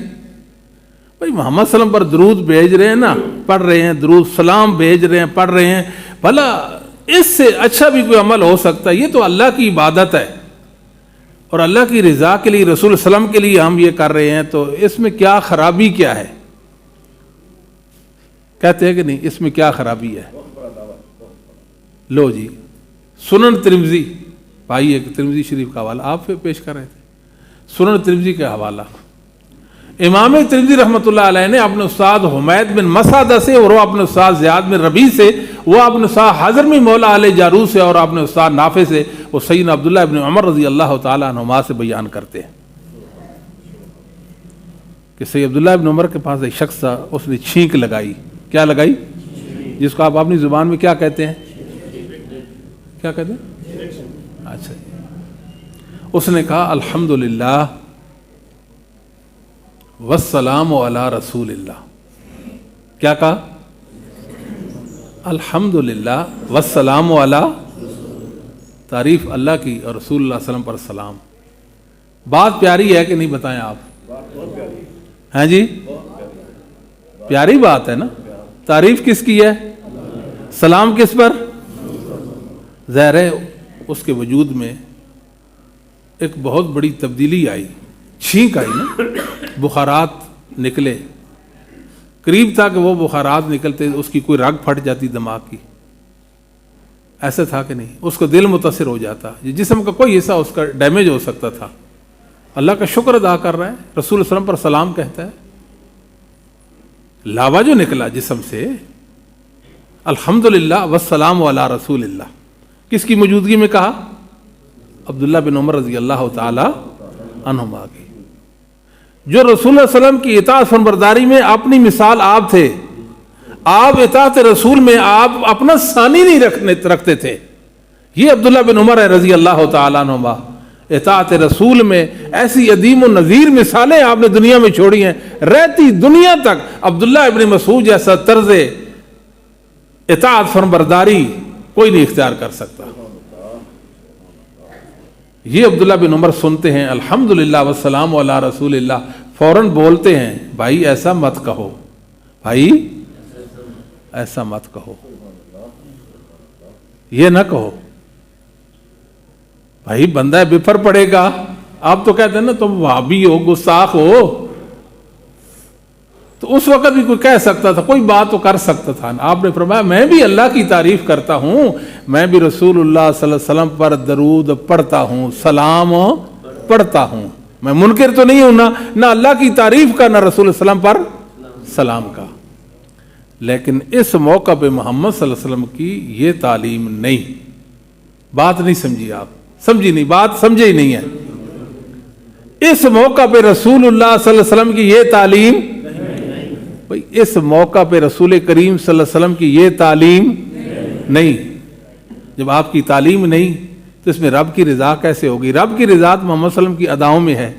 بھائی محمد صلی اللہ علیہ وسلم پر درود بھیج رہے ہیں نا، پڑھ رہے ہیں، درود سلام بھیج رہے ہیں، پڑھ رہے ہیں، بھلا اس سے اچھا بھی کوئی عمل ہو سکتا ہے؟ یہ تو اللہ کی عبادت ہے اور اللہ کی رضا کے لیے، رسول صلی اللہ علیہ وسلم کے لیے ہم یہ کر رہے ہیں، تو اس میں کیا خرابی کیا ہے؟ کہتے ہیں کہ نہیں اس میں کیا خرابی ہے؟ لو جی، سنن ترمذی، بھائی ایک ترمذی شریف کا حوالہ آپ پیش کر رہے تھے، سنن ترمذی کا حوالہ، امام ترمذی رحمۃ اللہ علیہ نے اپنے استاد حمید بن مسعدہ سے اور وہ اپنے استاد زیاد بن ربیع سے، وہ اپنے استاد حضرمی مولا علیہ جارو سے اور اپنے استاد نافع سے، وہ سیدنا عبداللہ ابن عمر رضی اللہ تعالیٰ عنہما سے بیان کرتے ہیں کہ سید عبداللہ ابن عمر کے پاس ایک شخص تھا، اس نے چھینک لگائی، کیا لگائی؟ جس کو آپ اپنی زبان میں کیا کہتے ہیں؟ کیا کہتے ہیں؟ اچھا، اس نے کہا الحمدللہ والسلام علی رسول اللہ، کیا کہا؟ الحمدللہ والسلام علی، تعریف اللہ کی اور رسول اللہ صلی اللہ علیہ وسلم پر سلام۔ بات پیاری ہے کہ نہیں بتائیں آپ؟ ہیں جی، پیاری بات ہے نا۔ تعریف کس کی ہے؟ سلام کس پر؟ ظاہر ہے اس کے وجود میں ایک بہت بڑی تبدیلی آئی، چھینک آئی نا، بخارات نکلے، قریب تھا کہ وہ بخارات نکلتے اس کی کوئی رگ پھٹ جاتی دماغ کی، ایسا تھا کہ نہیں؟ اس کا دل متاثر ہو جاتا، جسم کا کوئی حصہ اس کا ڈیمیج ہو سکتا تھا۔ اللہ کا شکر ادا کر رہا ہے، رسول اللہ صلی اللہ علیہ وسلم پر سلام کہتا ہے، لاوا جو نکلا جسم سے، الحمدللہ والسلام علی رسول اللہ، کس کی موجودگی میں کہا؟ عبداللہ بن عمر رضی اللہ تعالی عنہما کی، جو رسول اللہ صلی اللہ علیہ وسلم کی اطاعت فرمانبرداری میں اپنی مثال آپ تھے۔ آپ اطاعت رسول میں آپ اپنا ثانی نہیں رکھتے تھے۔ یہ عبداللہ بن عمر ہے رضی اللہ تعالیٰ عنہما، اطاعت رسول میں ایسی عدیم و نظیر مثالیں آپ نے دنیا میں چھوڑی ہیں، رہتی دنیا تک عبداللہ ابن مسعود جیسا طرز اطاعت فرمانبرداری کوئی نہیں اختیار کر سکتا۔ یہ عبداللہ بن عمر سنتے ہیں الحمدللہ والسلام علی رسول اللہ، فوراً بولتے ہیں بھائی ایسا مت کہو، بھائی ایسا مت کہو، یہ نہ کہو، بھائی بندہ بفر پڑے گا۔ آپ تو کہتے ہیں نا تم وہابی ہو، گستاخ ہو، تو اس وقت بھی کوئی کہہ سکتا تھا، کوئی بات تو کر سکتا تھا۔ آپ نے فرمایا میں بھی اللہ کی تعریف کرتا ہوں، میں بھی رسول اللہ صلی اللہ علیہ وسلم پر درود پڑھتا ہوں، سلام پڑھتا ہوں، میں منکر تو نہیں ہوں، نہ اللہ کی تعریف کا، نہ رسول اللہ صلی اللہ علیہ وسلم پر سلام کا، لیکن اس موقع پہ محمد صلی اللہ علیہ وسلم کی یہ تعلیم نہیں۔ بات نہیں سمجھی آپ، سمجھی نہیں بات، سمجھے ہی نہیں ہے۔ اس موقع پہ رسول اللہ صلی اللہ علیہ وسلم کی یہ تعلیم، بھئی اس موقع پہ رسول کریم صلی اللہ علیہ وسلم کی یہ تعلیم نہیں۔ جب آپ کی تعلیم نہیں تو اس میں رب کی رضا کیسے ہوگی؟ رب کی رضا محمد صلی اللہ علیہ وسلم کی اداؤں میں ہے،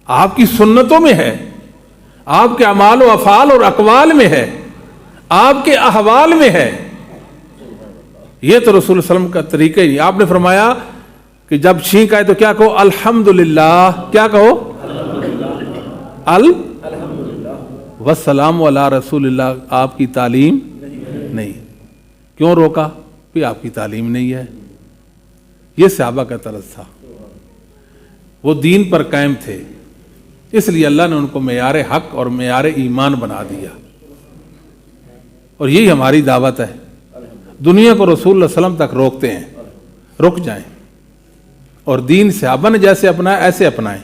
آپ کی سنتوں میں ہے، آپ کے اعمال و افعال اور اقوال میں ہے، آپ کے احوال میں ہے۔ یہ تو رسول اللہ علیہ وسلم کا طریقہ ہی نہیں۔ آپ نے فرمایا کہ جب چھینک آئے تو کیا کہو؟ الحمدللہ، کیا کہو؟ والسلام علی رسول اللہ۔ آپ کی تعلیم نہیں، کیوں روکا؟ کہ آپ کی تعلیم نہیں ہے۔ یہ صحابہ کا طرز تھا، وہ دین پر قائم تھے، اس لیے اللہ نے ان کو معیار حق اور معیار ایمان بنا دیا، اور یہی ہماری دعوت ہے۔ دنیا کو رسول اللہ صلی اللہ علیہ وسلم تک روکتے ہیں، رک جائیں، اور دین صحابہ نے جیسے اپنایا ایسے اپنائیں،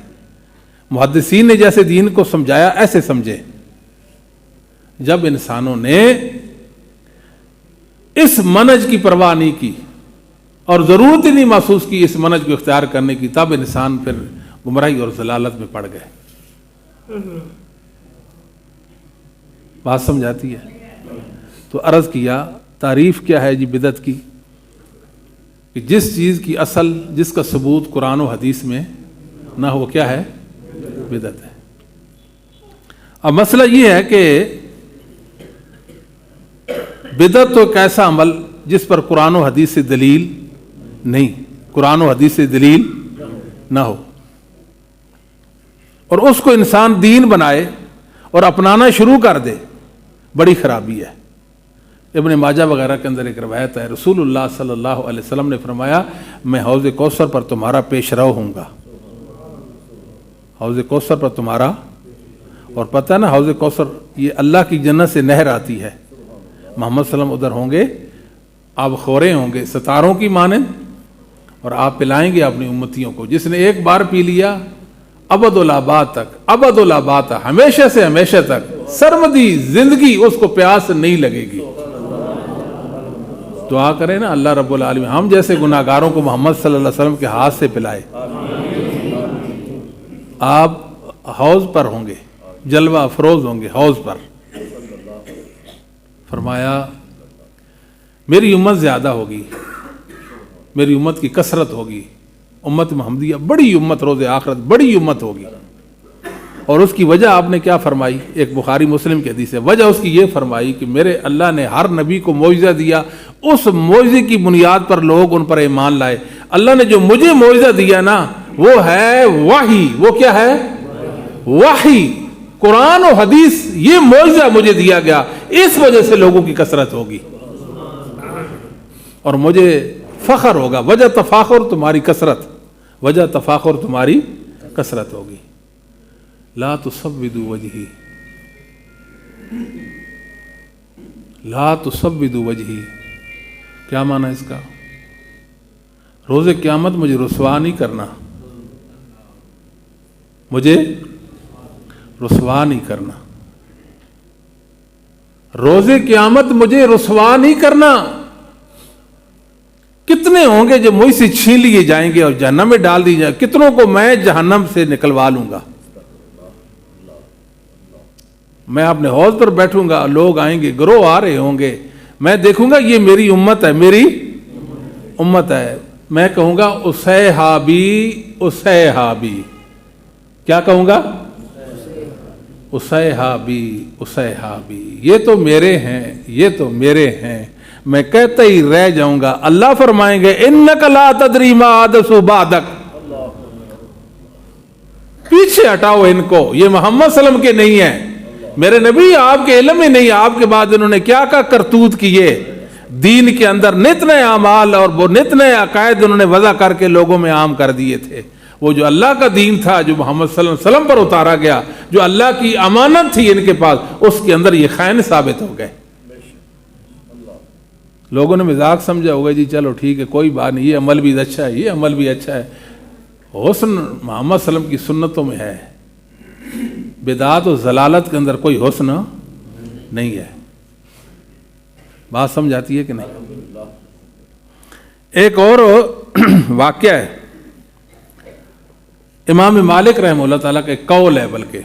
محدثین نے جیسے دین کو سمجھایا ایسے سمجھے۔ جب انسانوں نے اس منہج کی پرواہ نہیں کی اور ضرورت ہی نہیں محسوس کی اس منہج کو اختیار کرنے کی، تب انسان پھر گمراہی اور ضلالت میں پڑ گئے۔ بات سمجھاتی ہے؟ تو عرض کیا تعریف کیا ہے جی بدعت کی؟ کہ جس چیز کی اصل، جس کا ثبوت قرآن و حدیث میں نہ ہو، کیا ہے؟ بدعت ہے۔ اب مسئلہ یہ ہے کہ بدعت تو ایک ایسا عمل جس پر قرآن و حدیث سے دلیل نہیں، قرآن و حدیث سے دلیل نہ ہو، اور اس کو انسان دین بنائے اور اپنانا شروع کر دے، بڑی خرابی ہے۔ ابن ماجہ وغیرہ کے اندر ایک روایت ہے، رسول اللہ صلی اللہ علیہ وسلم نے فرمایا میں حوض کوثر پر تمہارا پیش رو ہوں گا، حوض کوثر پر تمہارا، اور پتہ ہے نا حوض کوثر یہ اللہ کی جنت سے نہر آتی ہے، محمد صلی اللہ علیہ وسلم ادھر ہوں گے، آپ خورے ہوں گے ستاروں کی مانند، اور آپ پلائیں گے اپنی امتیوں کو، جس نے ایک بار پی لیا ابد الآباد تک، ابد الآباد تک، ہمیشہ سے ہمیشہ تک سرمدی زندگی اس کو پیاس نہیں لگے گی۔ دعا کریں نا اللہ رب العالمین ہم جیسے گناہگاروں کو محمد صلی اللہ علیہ وسلم کے ہاتھ سے پلائے۔ آپ حوض پر ہوں گے، جلوہ افروز ہوں گے حوض پر۔ فرمایا میری امت زیادہ ہوگی، میری امت کی کثرت ہوگی، امت محمدیہ بڑی امت، روز آخرت بڑی امت ہوگی۔ اور اس کی وجہ آپ نے کیا فرمائی؟ ایک بخاری مسلم کی حدیث ہے، وجہ اس کی یہ فرمائی کہ میرے اللہ نے ہر نبی کو معجزہ دیا، اس معجزے کی بنیاد پر لوگ ان پر ایمان لائے۔ اللہ نے جو مجھے معجزہ دیا نا وہ ہے وحی۔ وہ کیا ہے؟ وحی، قرآن و حدیث، یہ معجزہ مجھے دیا گیا، اس وجہ سے لوگوں کی کثرت ہوگی اور مجھے فخر ہوگا۔ وجہ تفاخر تمہاری کثرت، وجہ تفاخر تمہاری کثرت ہوگی۔ لا تسودوا وجہی، لا تسودوا وجہی، کیا معنی اس کا؟ روز قیامت مجھے رسوا نہیں کرنا، مجھے رسوا نہیں کرنا، روز قیامت مجھے رسوا نہیں کرنا۔ کتنے ہوں گے جو مجھ سے چھین لیے جائیں گے اور جہنم میں ڈال دی جائیں، کتنوں کو میں جہنم سے نکلوا لوں گا۔ میں اپنے حوض پر بیٹھوں گا، لوگ آئیں گے، گروہ آ رہے ہوں گے، میں دیکھوں گا یہ میری امت ہے، میری امت ہے، میں کہوں گا اصحابی اصحابی، کیا کہوں گا؟ اصحابی اصحابی، یہ تو میرے ہیں، یہ تو میرے ہیں، میں کہتا ہی رہ جاؤں گا۔ اللہ فرمائیں گے انک لا تدری ما احدث بعدک، پیچھے ہٹاؤ ان کو، یہ محمد صلی اللہ علیہ وسلم کے نہیں ہیں، میرے نبی آپ کے علم میں نہیں، آپ کے بعد انہوں نے کیا کیا کرتوت کیے دین کے اندر، نت نئے اعمال اور وہ نت نئے عقائد انہوں نے وضع کر کے لوگوں میں عام کر دیے تھے۔ وہ جو اللہ کا دین تھا، جو محمد صلی اللہ علیہ وسلم پر اتارا گیا، جو اللہ کی امانت تھی ان کے پاس، اس کے اندر یہ خائن ثابت ہو گئے۔ لوگوں نے مذاق سمجھا ہوگا، جی چلو ٹھیک ہے کوئی بات نہیں، یہ عمل بھی اچھا ہے، یہ عمل بھی اچھا ہے۔ حسن محمد صلی اللہ علیہ وسلم کی سنتوں میں ہے، بدعات و ضلالت کے اندر کوئی حسن نہیں ہے۔ بات سمجھ آتی ہے کہ نہیں؟ ایک اور واقعہ ہے، امام مالک رحمہ اللہ تعالیٰ کا ایک قول ہے، بلکہ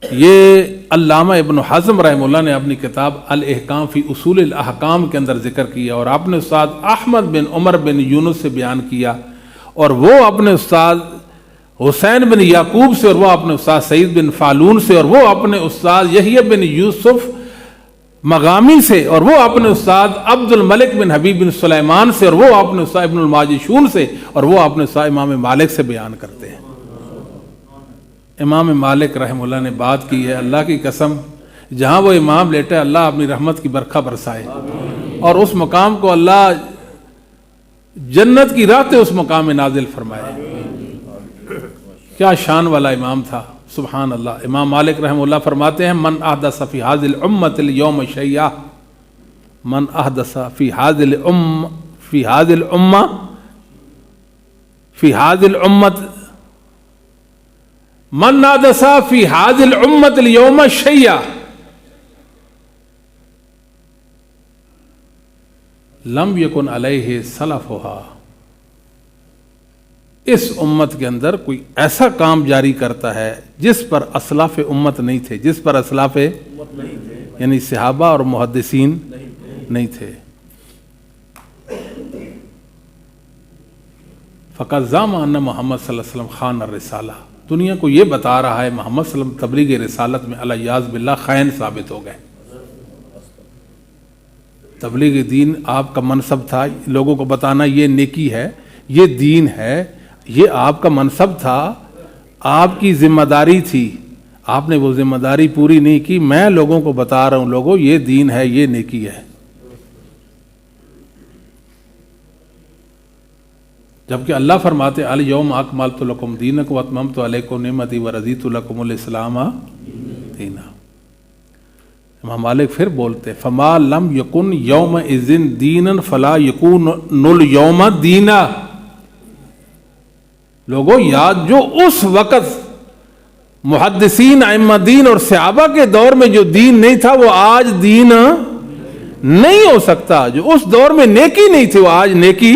یہ علامہ ابن حزم رحمہ اللہ نے اپنی کتاب الاحکام فی اصول الاحکام کے اندر ذکر کیا، اور اپنے استاد احمد بن عمر بن یونس سے بیان کیا، اور وہ اپنے استاد حسین بن یعقوب سے، اور وہ اپنے استاد سعید بن فالون سے، اور وہ اپنے استاد یحییٰ بن یوسف مغامی سے، اور وہ اپنے استاد عبد الملک بن حبیب بن سلیمان سے، اور وہ اپنے استاد ابن الماجشون سے، اور وہ اپنے استاد امام مالک سے بیان کرتے ہیں۔ امام مالک رحمہ اللہ نے بات کی ہے، اللہ کی قسم جہاں وہ امام لیٹا ہے اللہ اپنی رحمت کی برکھا برسائے، اور اس مقام کو اللہ جنت کی راحتیں اس مقام میں نازل فرمائے۔ کیا شان والا امام تھا، سبحان اللہ۔ امام مالک رحمہ اللہ فرماتے ہیں من احدث فی هذه الامه اليوم شیئا، من احدث فی هذه الامه فی هذه الامه فی هذه الامه من احدث فی هذه الامه اليوم شیئا لم یکن علیہ سلفها، اس امت کے اندر کوئی ایسا کام جاری کرتا ہے جس پر اسلاف امت نہیں تھے، جس پر اسلاف یعنی صحابہ اور محدثین نہیں تھے۔ فقط زعم ان محمد صلی اللہ علیہ وسلم خان الرسالہ، دنیا کو یہ بتا رہا ہے محمد صلی اللہ علیہ وسلم تبلیغ رسالت میں الیاذ باللہ خائن ثابت ہو گئے۔ تبلیغ دین آپ کا منصب تھا، لوگوں کو بتانا یہ نیکی ہے، یہ دین ہے، یہ آپ کا منصب تھا، آپ کی ذمہ داری تھی، آپ نے وہ ذمہ داری پوری نہیں کی۔ میں لوگوں کو بتا رہا ہوں، لوگوں یہ دین ہے، یہ نیکی ہے۔ جبکہ اللہ فرماتے الیوم اکملت لکم دینکم واتممت علیکم نعمتی ورضیت لکم الاسلام دینا۔ امام مالک پھر بولتے فما لم یکن یومئذ دینا فلا یکون الیوم دینا۔ لوگوں یاد، جو اس وقت محدثین ائمہ دین اور صحابہ کے دور میں جو دین نہیں تھا وہ آج دین نہیں ہو سکتا۔ جو اس دور میں نیکی نہیں تھی وہ آج نیکی،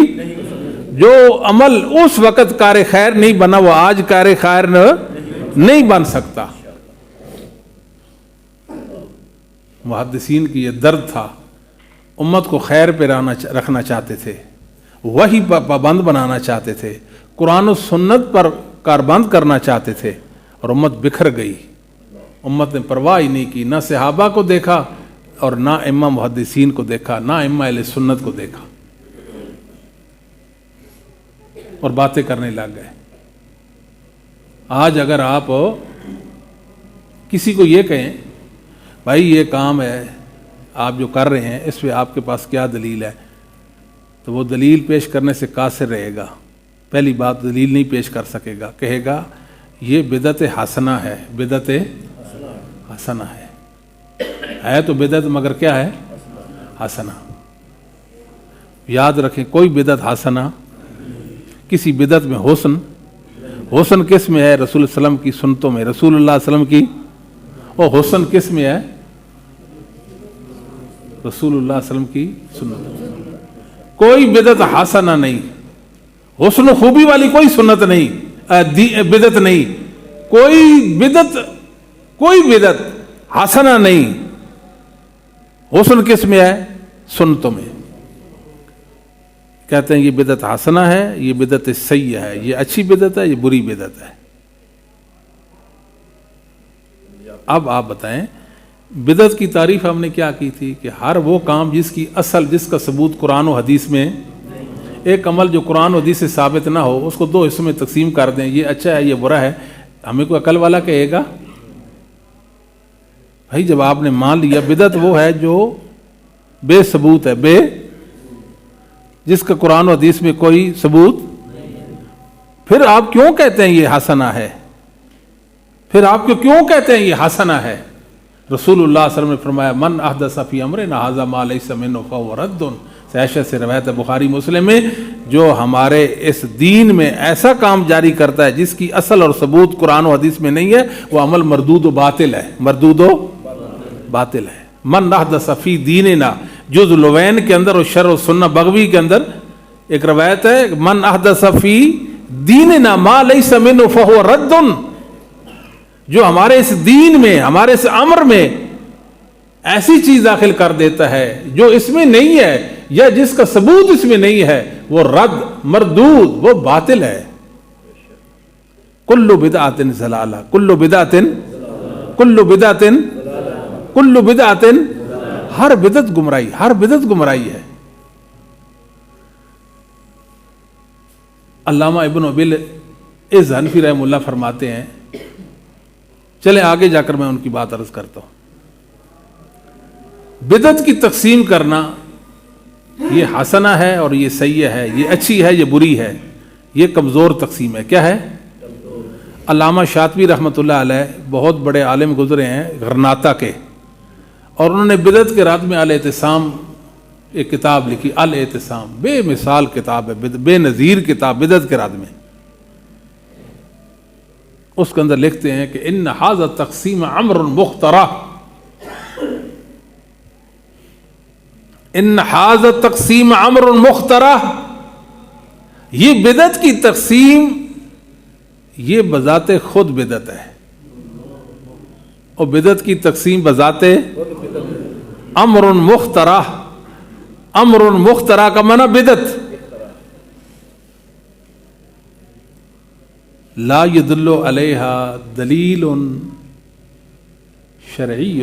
جو عمل اس وقت کار خیر نہیں بنا وہ آج کار خیر نہیں بن سکتا۔ محدثین کی یہ درد تھا، امت کو خیر پہ رکھنا چاہتے تھے، وحی پر پابند بنانا چاہتے تھے، قرآن و سنت پر کاربند کرنا چاہتے تھے، اور امت بکھر گئی۔ امت نے پرواہ ہی نہیں کی، نہ صحابہ کو دیکھا اور نہ ائمہ محدثین کو دیکھا، نہ ائمہ اہل سنت کو دیکھا، اور باتیں کرنے لگ گئے۔ آج اگر آپ کسی کو یہ کہیں بھائی یہ کام ہے آپ جو کر رہے ہیں اس پہ آپ کے پاس کیا دلیل ہے، تو وہ دلیل پیش کرنے سے قاصر رہے گا۔ پہلی بات دلیل نہیں پیش کر سکے گا، کہے گا یہ بدعت حسنہ ہے، بدعت حسنہ ہے تو بدعت مگر کیا ہے؟ حسنہ۔ یاد رکھیں کوئی بدعت حسنہ، کسی بدعت میں حسن کس میں ہے؟ رسول اللہ علیہ وسلم کی سنتوں میں، رسول اللہ علیہ وسلم کی، اور حسن کس میں ہے؟ رسول اللہ علیہ وسلم کی سنت۔ کوئی بدعت حسنہ نہیں، حسن و خوبی والی کوئی سنت نہیں، بدعت نہیں، کوئی بدعت حسنہ نہیں۔ حسن کس میں ہے؟ سنتوں میں۔ کہتے ہیں یہ بدعت حسنہ ہے، یہ بدعت سیئہ ہے، یہ اچھی بدعت ہے، یہ بری بدعت ہے۔ اب آپ بتائیں بدعت کی تعریف ہم نے کیا کی تھی کہ ہر وہ کام جس کی اصل، جس کا ثبوت قرآن و حدیث میں، ایک عمل جو قرآن و حدیث سے ثابت نہ ہو اس کو دو حصوں میں تقسیم کر دیں، یہ اچھا ہے یہ برا ہے، ہمیں کوئی عقل والا کہے گا؟ بھائی جب آپ نے مان لیا بدعت وہ ہے جو بے ثبوت ہے، جس کا قرآن و حدیث میں کوئی ثبوت، پھر آپ کیوں کہتے ہیں یہ حسنہ ہے؟ پھر آپ کیوں کہتے ہیں یہ حسنہ ہے؟ رسول اللہ صلی اللہ علیہ وسلم نے فرمایا من احدث فی امرنا ھذا ما لیس منہ فہو رد۔ عائشہ سے روایت ہے بخاری مسلم میں، جو ہمارے اس دین میں ایسا کام جاری کرتا ہے جس کی اصل اور ثبوت قرآن و حدیث میں نہیں ہے، وہ عمل مردود و باطل ہے، مردود و باطل ہے۔ من احدث فی دیننا، جز لوین کے اندر اور شرح و سنہ بغوی کے اندر ایک روایت ہے من احدث فی دیننا ما لیس منہ فہو رد، جو ہمارے اس دین میں، ہمارے اس امر میں ایسی چیز داخل کر دیتا ہے جو اس میں نہیں ہے یا جس کا ثبوت اس میں نہیں ہے، وہ رد، مردود، وہ باطل ہے۔ کل بدعت ضلالہ، کل بدعت ہر بدعت گمراہی، ہر بدعت گمراہی ہے۔ علامہ ابن ابی العز حنفی رحمہ اللہ فرماتے ہیں، چلیں آگے جا کر میں ان کی بات عرض کرتا ہوں۔ بدعت کی تقسیم کرنا، یہ حسنہ ہے اور یہ سیئہ ہے، یہ اچھی ہے، یہ بری ہے، یہ کمزور تقسیم ہے۔ کیا ہے؟ علامہ شاطبی رحمۃ اللہ علیہ بہت بڑے عالم گزرے ہیں غرناطہ کے، اور انہوں نے بدعت کے رد میں الاعتصام ایک کتاب لکھی، الاعتصام، بے مثال کتاب ہے، بے نظیر کتاب بدعت کے رد میں۔ اس کے اندر لکھتے ہیں کہ ان ھذا التقسیم امر مخترع، ان ھذا التقسیم امر مخترع، یہ بدعت کی تقسیم یہ بذات خود بدعت ہے، اور بدعت کی تقسیم بذات امر مخترع، امر مخترع کا معنی بدعت، لا يدل علیہا دلیل شرعی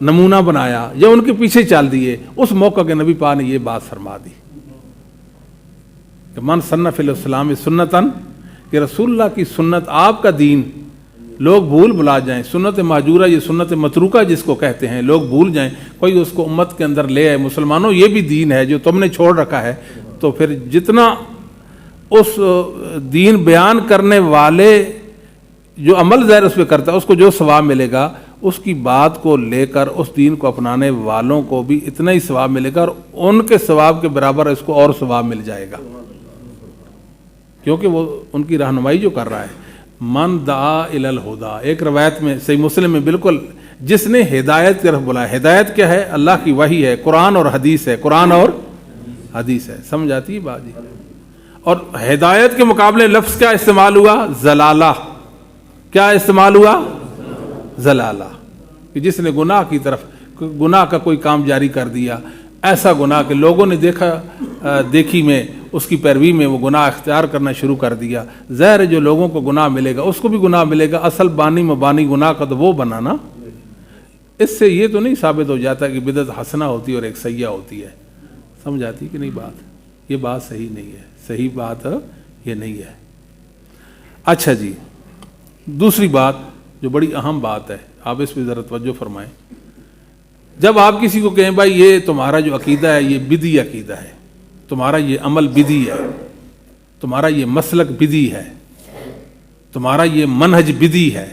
نمونہ بنایا یا ان کے پیچھے چل دیے، اس موقع کے نبی پاک نے یہ بات فرما دی کہ من سن فی الاسلام سنتاً، کہ رسول اللہ کی سنت، آپ کا دین لوگ بھول بھلا جائیں، سنت مہجورہ یہ سنت متروکہ جس کو کہتے ہیں، لوگ بھول جائیں، کوئی اس کو امت کے اندر لے آئے، مسلمانوں یہ بھی دین ہے جو تم نے چھوڑ رکھا ہے، تو پھر جتنا اس دین بیان کرنے والے جو عمل ظاہر اس پہ کرتا ہے اس کو جو ثواب ملے گا، اس کی بات کو لے کر اس دین کو اپنانے والوں کو بھی اتنا ہی ثواب ملے گا، اور ان کے ثواب کے برابر اس کو اور ثواب مل جائے گا، کیونکہ وہ ان کی رہنمائی جو کر رہا ہے۔ من دعا الی الہدیٰ، ایک روایت میں صحیح مسلم میں بالکل، جس نے ہدایت کی طرف بلایا، ہدایت کیا ہے؟ اللہ کی وحی ہے، قرآن اور حدیث ہے، قرآن اور حدیث ہے، سمجھ آتی ہے بات جی؟ اور ہدایت کے مقابلے لفظ کیا استعمال ہوا؟ ضلالہ، کیا استعمال ہوا؟ ضلالہ، کہ جس نے گناہ کی طرف، گناہ کا کوئی کام جاری کر دیا، ایسا گناہ کہ لوگوں نے دیکھی میں اس کی پیروی میں وہ گناہ اختیار کرنا شروع کر دیا، ظاہر ہے جو لوگوں کو گناہ ملے گا اس کو بھی گناہ ملے گا، اصل بانی مبانی گناہ کا تو وہ بنانا۔ اس سے یہ تو نہیں ثابت ہو جاتا کہ بدعت حسنہ ہوتی ہے اور ایک سیئہ ہوتی ہے، سمجھ آتی کہ نہیں بات؟ یہ بات صحیح نہیں ہے، صحیح بات یہ نہیں ہے۔ اچھا جی، دوسری بات جو بڑی اہم بات ہے، آپ اس پہ ذرا توجہ فرمائیں۔ جب آپ کسی کو کہیں بھائی یہ تمہارا جو عقیدہ ہے یہ بدعی عقیدہ ہے، تمہارا یہ عمل بدعی ہے، تمہارا یہ مسلک بدعی ہے، تمہارا یہ منہج بدعی ہے،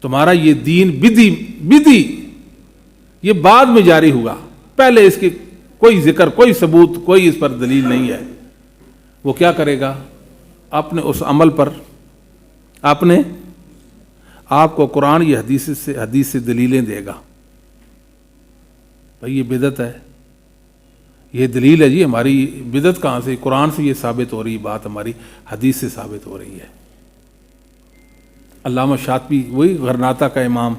تمہارا یہ دین بدعی، یہ بعد میں جاری ہوا، پہلے اس کی کوئی ذکر، کوئی ثبوت، کوئی اس پر دلیل نہیں ہے، وہ کیا کرے گا؟ اپنے اس عمل پر آپ کو قرآن یا حدیث سے دلیلیں دے گا، بھائی یہ بدعت ہے، یہ دلیل ہے جی ہماری، بدعت کہاں سے؟ قرآن سے یہ ثابت ہو رہی بات، ہماری حدیث سے ثابت ہو رہی ہے۔ علامہ شاطبی، وہی غرناطہ کا امام،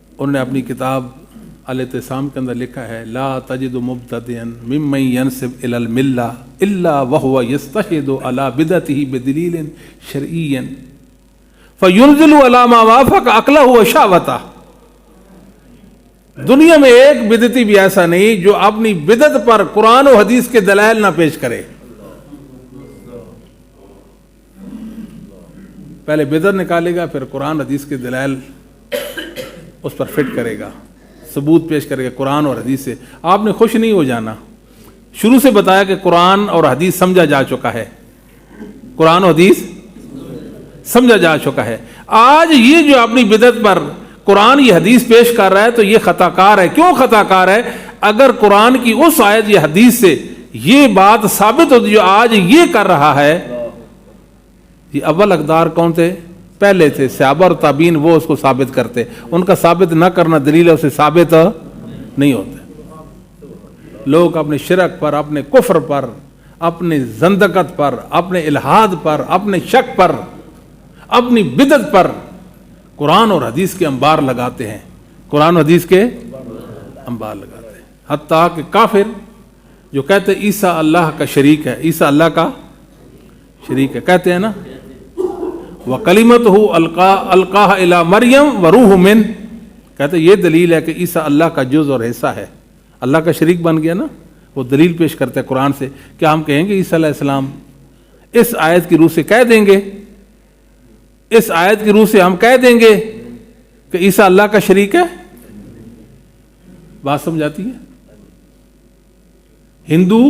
انہوں نے اپنی کتاب الاعتصام کے اندر لکھا ہے، لا تجد مبتدعا ممن ينسب الى الملہ الا وهو يستشهد على بدعته بدلیل شرعی فینزل على ما وافق عقلہ وشہوتہ۔ دنیا میں ایک بدعتی بھی ایسا نہیں جو اپنی بدعت پر قرآن و حدیث کے دلائل نہ پیش کرے، پہلے بدعت نکالے گا، پھر قرآن حدیث کے دلائل اس پر فٹ کرے گا، ثبوت پیش کرے گا قرآن اور حدیث سے۔ آپ نے خوش نہیں ہو جانا، شروع سے بتایا کہ قرآن اور حدیث سمجھا جا چکا ہے، قرآن و حدیث سمجھا جا چکا ہے، آج یہ جو اپنی بدعت پر قرآن یہ حدیث پیش کر رہا ہے تو یہ خطا کار ہے۔ کیوں خطا کار ہے؟ اگر قرآن کی اس آیت یا حدیث سے یہ بات ثابت ہوتی جو آج یہ کر رہا ہے، یہ اول اقدار کون تھے؟ پہلے تھے صحابہ اور تابعین، وہ اس کو ثابت کرتے، ان کا ثابت نہ کرنا دلیل ہے اسے ثابت نہیں ہوتے۔ لوگ اپنے شرک پر، اپنے کفر پر، اپنے زندقت پر، اپنے الحاد پر، اپنے شک پر، اپنی بدعت پر قرآن اور حدیث کے انبار لگاتے ہیں، قرآن و حدیث کے انبار لگاتے ہیں، حتیٰ کہ کافر جو کہتے ہیں عیسیٰ اللہ کا شریک ہے، عیسیٰ اللہ کا شریک ہے، کہتے ہیں نا وَقَلِمَتُهُ أَلْقَاهَا إِلَى مَرْيَمَ وَرُوحٌ مِّنْهُ، کہتے ہیں یہ دلیل ہے کہ عیسیٰ اللہ کا جز اور حصہ ہے، اللہ کا شریک بن گیا نا۔ وہ دلیل پیش کرتے ہیں قرآن سے، کیا ہم کہیں گے عیسیٰ علیہ السلام اس آیت کی روح سے کہہ دیں گے، اس آیت کی روح سے ہم کہہ دیں گے کہ عیسیٰ اللہ کا شریک ہے؟ بات سمجھ آتی ہے؟ ہندو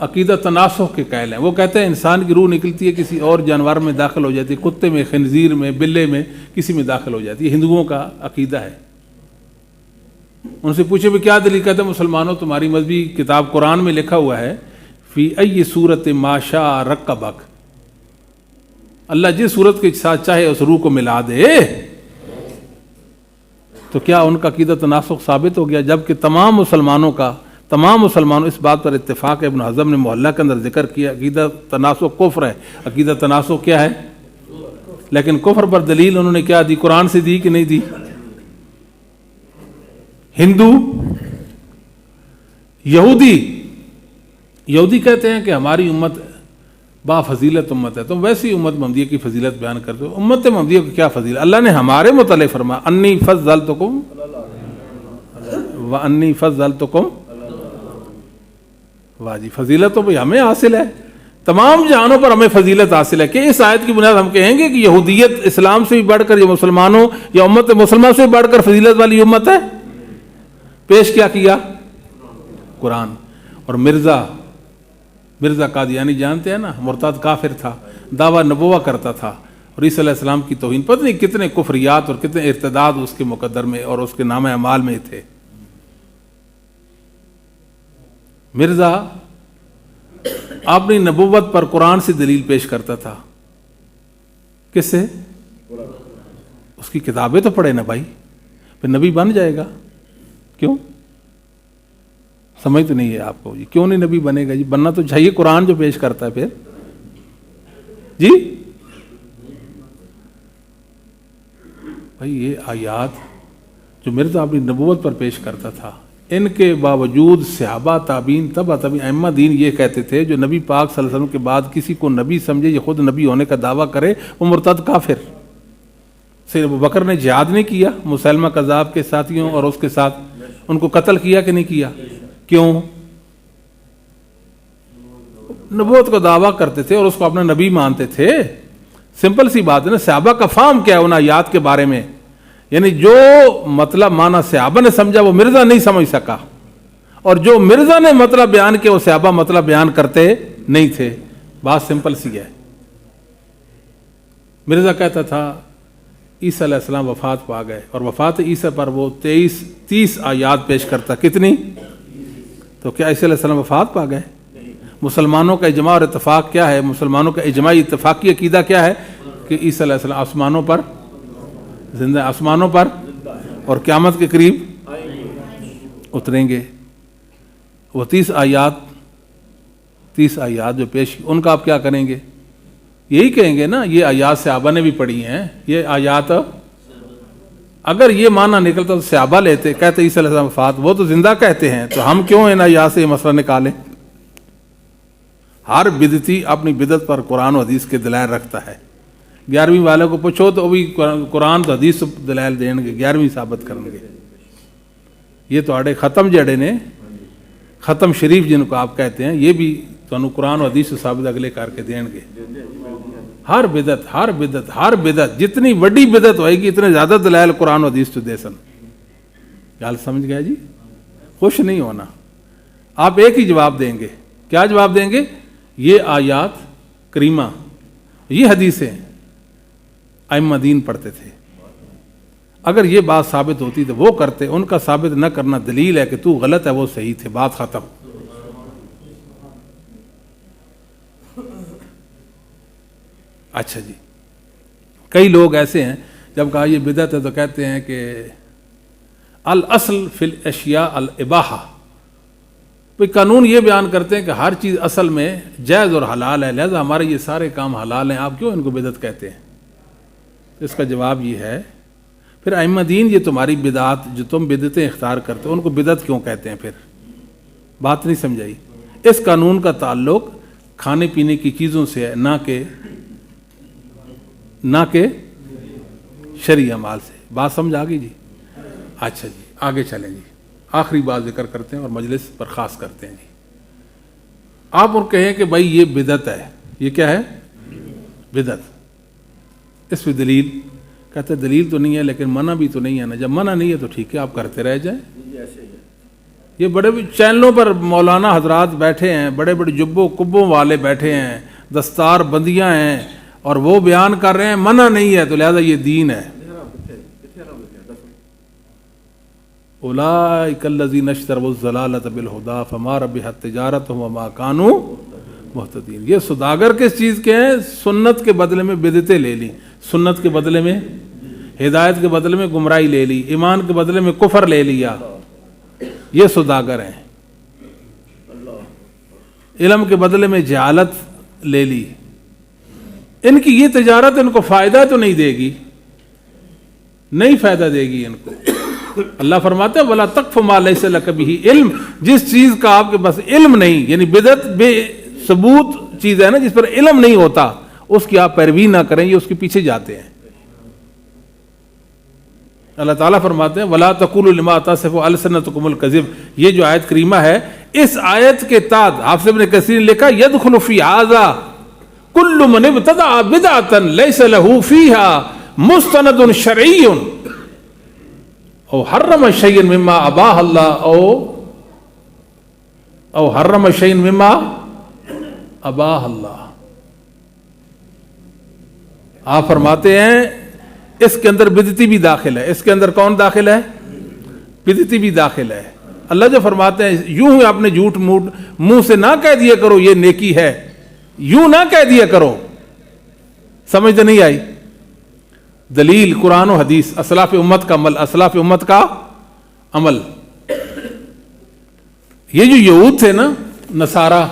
عقیدہ تناسخ کے قائل ہیں، وہ کہتے ہیں انسان کی روح نکلتی ہے کسی اور جانور میں داخل ہو جاتی ہے، کتے میں، خنزیر میں، بلے میں، کسی میں داخل ہو جاتی ہے، ہندوؤں کا عقیدہ ہے۔ ان سے پوچھے بھی کیا دلیل؟ کہتے ہیں مسلمانوں تمہاری مذہبی کتاب قرآن میں لکھا ہوا ہے فی ای صورت ما شاء رکبک، اللہ جس صورت کے ساتھ چاہے اس روح کو ملا دے، تو کیا ان کا عقیدہ تناسخ ثابت ہو گیا؟ جبکہ تمام مسلمانوں اس بات پر اتفاق ہے، ابن حزم نے محلہ کے اندر ذکر کیا عقیدہ تناسخ کفر ہے، عقیدہ تناسخ کیا ہے؟ لیکن کفر پر دلیل انہوں نے کیا دی؟ قرآن سے دی کہ نہیں دی؟ ہندو، یہودی کہتے ہیں کہ ہماری امت با فضیلت امت ہے، تم ویسی امت محمدیہ کی فضیلت بیان کرتے ہو، امت محمدیہ کی کیا فضیلت؟ اللہ نے ہمارے متعلق فرمایا انی فضلتکم وَأَنِّي فَضَّلْتُكُمْ. واہ جی، فضیلت تو بھئی ہمیں حاصل ہے، تمام جہانوں پر ہمیں فضیلت حاصل ہے. کہ اس آیت کی بنیاد ہم کہیں گے کہ یہودیت اسلام سے بھی بڑھ کر، یہ مسلمانوں یا امت مسلمہ سے بھی بڑھ کر فضیلت والی امت ہے. پیش کیا قرآن. اور مرزا قادیانی جانتے ہیں نا، مرتد کافر تھا، دعویٰ نبوہ کرتا تھا، اور عیسیٰ علیہ السلام کی توہین، پتہ نہیں کتنے کفریات اور کتنے ارتداد اس کے مقدر میں اور اس کے نام اعمال میں تھے. مرزا اپنی نبوت پر قرآن سے دلیل پیش کرتا تھا. کس سے؟ اس کی کتابیں تو پڑھے نا بھائی، پھر نبی بن جائے گا. کیوں؟ سمجھ تو نہیں ہے آپ کو جی. کیوں نہیں نبی بنے گا جی؟ بننا تو چاہیے، قرآن جو پیش کرتا ہے. پھر جی بھائی یہ آیات جو مرزا اپنی نبوت پر پیش کرتا تھا، ان کے باوجود صحابہ، تابعین، تبع تابعین، ائمہ دین یہ کہتے تھے جو نبی پاک صلی اللہ علیہ وسلم کے بعد کسی کو نبی سمجھے یا خود نبی ہونے کا دعویٰ کرے وہ مرتد کافر. سید ابوبکر نے جہاد نہیں کیا مسلمہ کذاب کے ساتھیوں اور اس کے ساتھ، ان کو قتل کیا کہ نہیں کیا؟ کیوں؟ نبوت کا دعویٰ کرتے تھے اور اس کو اپنا نبی مانتے تھے. سمپل سی بات ہے نا. صحابہ کا فہم کیا ہے ان آیات کے بارے میں؟ یعنی جو مطلب مانا صحابہ نے سمجھا وہ مرزا نہیں سمجھ سکا، اور جو مرزا نے مطلب بیان کیا وہ صحابہ مطلب بیان کرتے نہیں تھے. بات سمپل سی ہے. مرزا کہتا تھا عیسیٰ علیہ السلام وفات پا گئے، اور وفات عیسیٰ پر وہ 30 آیات پیش کرتا. کتنی؟ تو کیا عیسیٰ علیہ السلام وفات پا گئے؟ مسلمانوں کا اجماع اور اتفاق کیا ہے؟ مسلمانوں کا اجماعی اتفاقی عقیدہ کیا ہے؟ کہ عیسیٰ علیہ السلام آسمانوں پر زندہ، آسمانوں پر، اور قیامت کے قریب اتریں گے. وہ 30 آیات جو پیش، ان کا آپ کیا کریں گے؟ یہی کہیں گے نا یہ آیات صحابہ نے بھی پڑھی ہیں. یہ آیات اگر یہ معنی نکلتا تو صحابہ لیتے، کہتے عیسیٰ علیہ السلام وفات، وہ تو زندہ کہتے ہیں، تو ہم کیوں ان آیات سے یہ مسئلہ نکالیں؟ ہر بدعتی اپنی بدعت پر قرآن و حدیث کے دلائل رکھتا ہے. 11ویں والے کو پوچھو تو بھی قرآن تو حدیث دلائل دیں گے، 11ویں ثابت کریں گے. یہ تو آڑے ختم جڑے نے، ختم شریف جن کو آپ کہتے ہیں، یہ بھی تو قرآن و حدیث ثابت اگلے کر کے دیں گے. ہر بدعت جتنی وڈی بدعت ہوئے گی اتنے زیادہ دلائل قرآن و حدیث تو دے سن. گل سمجھ گئے جی؟ خوش نہیں ہونا. آپ ایک ہی جواب دیں گے. کیا جواب دیں گے؟ یہ آیات کریمہ، یہ حدیثیں ائمہ دین پڑھتے تھے، اگر یہ بات ثابت ہوتی تو وہ کرتے، ان کا ثابت نہ کرنا دلیل ہے کہ تو غلط ہے وہ صحیح تھے. بات ختم. اچھا جی، کئی لوگ ایسے ہیں جب کہا یہ بدعت ہے تو کہتے ہیں کہ الاصل فی الاشیاء الاباحہ. کوئی قانون یہ بیان کرتے ہیں کہ ہر چیز اصل میں جائز اور حلال ہے، لہذا ہمارے یہ سارے کام حلال ہیں، آپ کیوں ان کو بدعت کہتے ہیں؟ اس کا جواب یہ ہے، پھر ائمہ دین یہ تمہاری بدعات جو تم بدعتیں اختیار کرتے ہو ان کو بدعت کیوں کہتے ہیں؟ پھر بات نہیں سمجھائی. اس قانون کا تعلق کھانے پینے کی چیزوں سے ہے، نہ کہ شرعی اعمال سے. بات سمجھ آ گئی جی؟ اچھا جی، آگے چلیں جی. آخری بات ذکر کرتے ہیں اور مجلس پر خاص کرتے ہیں جی. آپ اور کہیں کہ بھائی یہ بدعت ہے. یہ کیا ہے؟ بدعت. اس پہ دلیل؟ کہتے دلیل تو نہیں ہے لیکن منع بھی تو نہیں ہے نا. جب منع نہیں ہے تو ٹھیک ہے، آپ کرتے رہ جائیں. یہ بڑے چینلوں پر مولانا حضرات بیٹھے ہیں، بڑے بڑے جبوں کبوں والے بیٹھے ہیں، دستار بندیاں ہیں، اور وہ بیان کر رہے ہیں منع نہیں ہے تو لہذا یہ دین ہے. اولئک الذین اشتروا الضلالۃ بالہدی فما ربحت تجارتہم وما کانوا مہتدین. یہ سوداگر کس چیز کے ہیں؟ سنت کے بدلے میں بدعتیں لے لی، سنت کے بدلے میں ہدایت کے بدلے میں گمراہی لے لی، ایمان کے بدلے میں کفر لے لیا. یہ سوداگر ہیں. علم کے بدلے میں جہالت لے لی. ان کی یہ تجارت ان کو فائدہ تو نہیں دے گی، نہیں فائدہ دے گی ان کو. اللہ فرماتے ہیں وَلَا تَقْفُ مَا لَيْسَ لَكَ بِهِ علم. جس چیز کا آپ کے پاس علم نہیں، یعنی بدعت بے ثبوت چیز ہے نا جس پر علم نہیں ہوتا، اس کی آپ پیروی نہ کریں، یہ اس کے پیچھے جاتے ہیں. اللہ تعالیٰ فرماتے ہیں وَلَا تَقُولُوا لِمَا تَصِفُ أَلْسِنَتُكُمُ الْكَذِبَ. یہ جو آیت کریمہ ہے اس آیت کے تحت حافظ ابن کثیر نے لکھا يَدْخُلُ فِي هَذَا كُلُّ مَنِ ابْتَدَعَ بِدْعَةً لَيْسَ لَهُ فِيهَا مُسْتَنَدٌ شَرْعِيٌّ أَوْ حَرَّمَ شَيْئًا مِمَّا أَبَاحَ اللَّهُ أَوْ حَرَّمَ شَيْئًا مِمَّا أَبَاحَ اللَّهُ. آپ فرماتے ہیں اس کے اندر بدعتی بھی داخل ہے. اس کے اندر کون داخل ہے؟ بدعتی بھی داخل ہے. اللہ جو فرماتے ہیں یوں ہی آپ نے جھوٹ موٹ منہ سے نہ کہہ دیا کرو یہ نیکی ہے, یوں نہ کہہ دیا کرو. سمجھ تو نہیں آئی؟ دلیل قرآن و حدیث, اسلاف امت کا عمل, اسلاف امت کا عمل. یہ جو یہود تھے نا, نصارہ,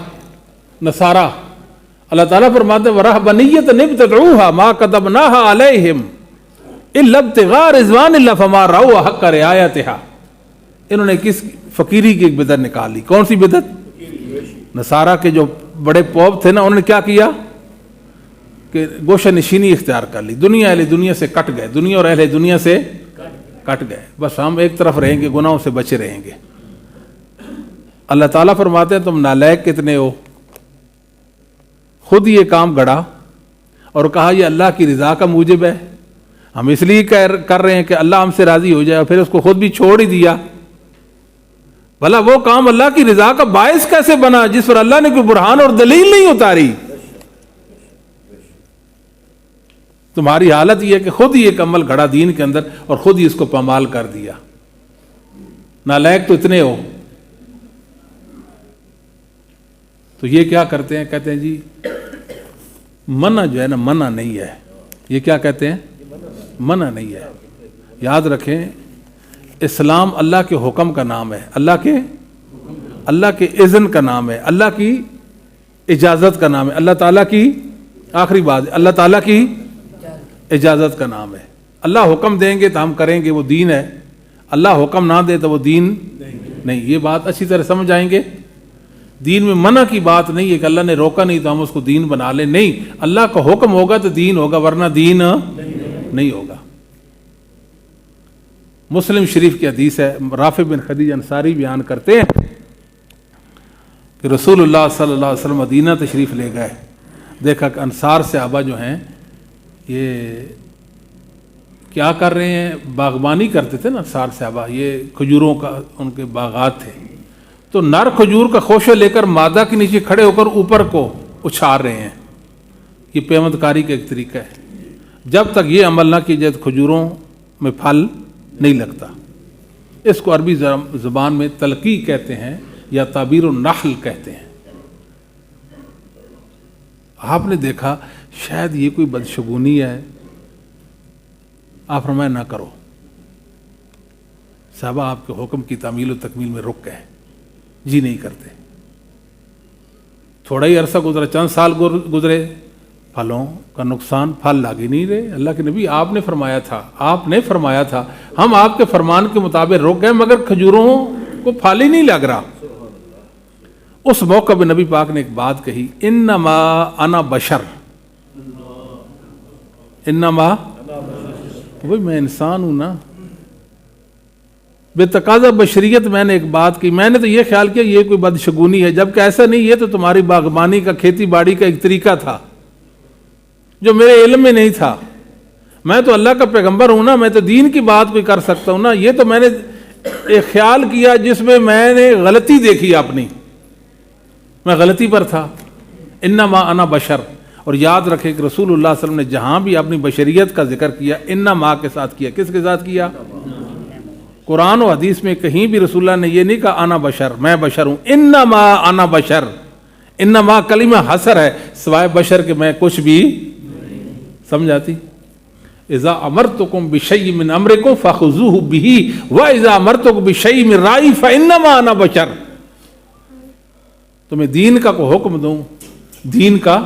اللہ تعالیٰ فرماتے ہیں وَرَهْبَنِيَّةً ابْتَدَعُوهَا مَا كَتَبْنَاهَا عَلَيْهِمْ إِلَّا ابْتِغَاءَ رِضْوَانِ اللَّهِ فَمَا رَعَوْا حَقَّ رِعَایَتِهَا. انہوں نے کس فقیری کی ایک بدعت نکال لی. کون سی بدعت؟ نصارہ کے جو بڑے پوپ تھے نا, انہوں نے کیا کیا کہ گوشہ نشینی اختیار کر لی. دنیا اہل دنیا سے کٹ گئے, دنیا اور اہل دنیا سے کٹ گئے. بس ہم ایک طرف رہیں گے, گناہوں سے بچے رہیں گے. اللہ تعالیٰ فرماتے ہیں تم نالائق کتنے ہو, خود یہ کام گڑا اور کہا یہ اللہ کی رضا کا موجب ہے, ہم اس لیے کر رہے ہیں کہ اللہ ہم سے راضی ہو جائے, اور پھر اس کو خود بھی چھوڑ ہی دیا. بھلا وہ کام اللہ کی رضا کا باعث کیسے بنا جس پر اللہ نے کوئی برہان اور دلیل نہیں اتاری؟ تمہاری حالت یہ ہے کہ خود ہی ایک عمل گھڑا دین کے اندر اور خود ہی اس کو پامال کر دیا. نالائق تو اتنے ہو. تو یہ کیا کرتے ہیں, کہتے ہیں جی منع جو ہے نا منع نہیں ہے. یہ کیا کہتے ہیں؟ منع نہیں ہے. یاد رکھیں اسلام اللہ کے حکم کا نام ہے, اللہ کے اذن کا نام ہے, اللہ کی اجازت کا نام ہے, اللہ تعالیٰ کی آخری بات اللہ تعالیٰ کی اجازت کا نام ہے. اللہ حکم دیں گے تو ہم کریں گے, وہ دین ہے. اللہ حکم نہ دے تو وہ دین نہیں. یہ بات اچھی طرح سمجھ آئیں گے. دین میں منع کی بات نہیں ہے کہ اللہ نے روکا نہیں تو ہم اس کو دین بنا لیں. نہیں, اللہ کا حکم ہوگا تو دین ہوگا, ورنہ دین نہیں ہوگا. مسلم شریف کی حدیث ہے, رافع بن خدیج انصاری بیان کرتے ہیں کہ رسول اللہ صلی اللہ علیہ وسلم مدینہ تشریف لے گئے. دیکھا کہ انصار صحابہ جو ہیں یہ کیا کر رہے ہیں, باغبانی کرتے تھے نا انصار صحابہ, یہ کھجوروں کا ان کے باغات تھے. تو نر کھجور کا خوشہ لے کر مادہ کے نیچے کھڑے ہو کر اوپر کو اچھال رہے ہیں. یہ پیوند کاری کا ایک طریقہ ہے. جب تک یہ عمل نہ کی جائے تو کھجوروں میں پھل نہیں لگتا. اس کو عربی زبان میں تلقی کہتے ہیں یا تعبیر النحل کہتے ہیں. آپ نے دیکھا شاید یہ کوئی بدشگونی ہے, آپ فرمایا نہ کرو. صحابہ آپ کے حکم کی تعمیل و تکمیل میں رک گئے, جی نہیں کرتے. تھوڑا ہی عرصہ گزرا, چند سال گزرے, پھلوں کا نقصان, پھل لگ ہی نہیں رہے. اللہ کے نبی آپ نے فرمایا تھا ہم آپ کے فرمان کے مطابق رک گئے مگر کھجوروں کو پھل ہی نہیں لگ رہا. اس موقع پہ نبی پاک نے ایک بات کہی, انما انا بشر, انما وہی میں انسان ہوں نا. بے تقاضا بشریت میں نے ایک بات کی. میں نے تو یہ خیال کیا یہ کوئی بدشگونی ہے, جبکہ ایسا نہیں. یہ تو تمہاری باغبانی کا, کھیتی باڑی کا ایک طریقہ تھا جو میرے علم میں نہیں تھا. میں تو اللہ کا پیغمبر ہوں نا, میں تو دین کی بات کوئی کر سکتا ہوں نا. یہ تو میں نے ایک خیال کیا جس میں میں نے غلطی دیکھی اپنی, میں غلطی پر تھا. انما انا بشر. اور یاد رکھے کہ رسول اللہ صلی اللہ علیہ وسلم نے جہاں بھی اپنی بشریت کا ذکر کیا انما کے ساتھ کیا. کس کے ساتھ کیا؟ قرآن و حدیث میں کہیں بھی رسول اللہ نے یہ نہیں کہا انا بشر, میں بشر ہوں. انما انا بشر, انما کلمہ حصر ہے, سوائے بشر کے میں کچھ بھی. سمجھاتی اذا امرتکم بشیء من امرکم فخذوہ بہ واذا امرتکم بشیء من رأی فانما انا بشر. تمہیں دین کا کوئی حکم دوں, دین کا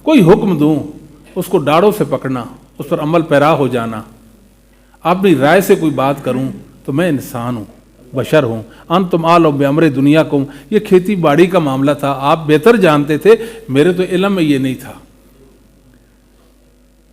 کوئی حکم دوں, اس کو ڈاڑوں سے پکڑنا, اس پر عمل پیرا ہو جانا. اپنی رائے سے کوئی بات کروں تو میں انسان ہوں, بشر ہوں. انتم اعلم بامر دنیاکم, یہ کھیتی باڑی کا معاملہ تھا, آپ بہتر جانتے تھے, میرے تو علم میں یہ نہیں تھا.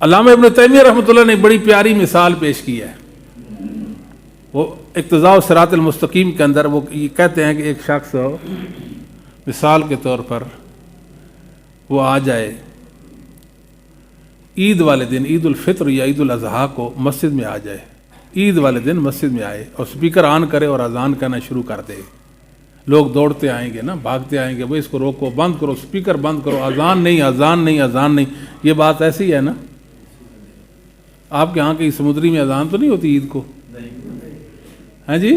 علامہ ابن تیمیہ رحمۃ اللہ نے ایک بڑی پیاری مثال پیش کی ہے. وہ اقتضاء الصراط المستقیم کے اندر وہ یہ کہتے ہیں کہ ایک شخص مثال کے طور پر وہ آ جائے عید والے دن، عید الفطر یا عید الاضحیٰ کو مسجد میں آ جائے، عید والے دن مسجد میں آئے اور سپیکر آن کرے اور اذان کہنا شروع کر دے. لوگ دوڑتے آئیں گے نا، بھاگتے آئیں گے، وہ اس کو روکو، بند کرو، سپیکر بند کرو، اذان نہیں، اذان نہیں، اذان نہیں. یہ بات ایسی ہے نا، آپ کے ہاں کی سمندری میں اذان تو نہیں ہوتی عید کو؟ ہاں جی،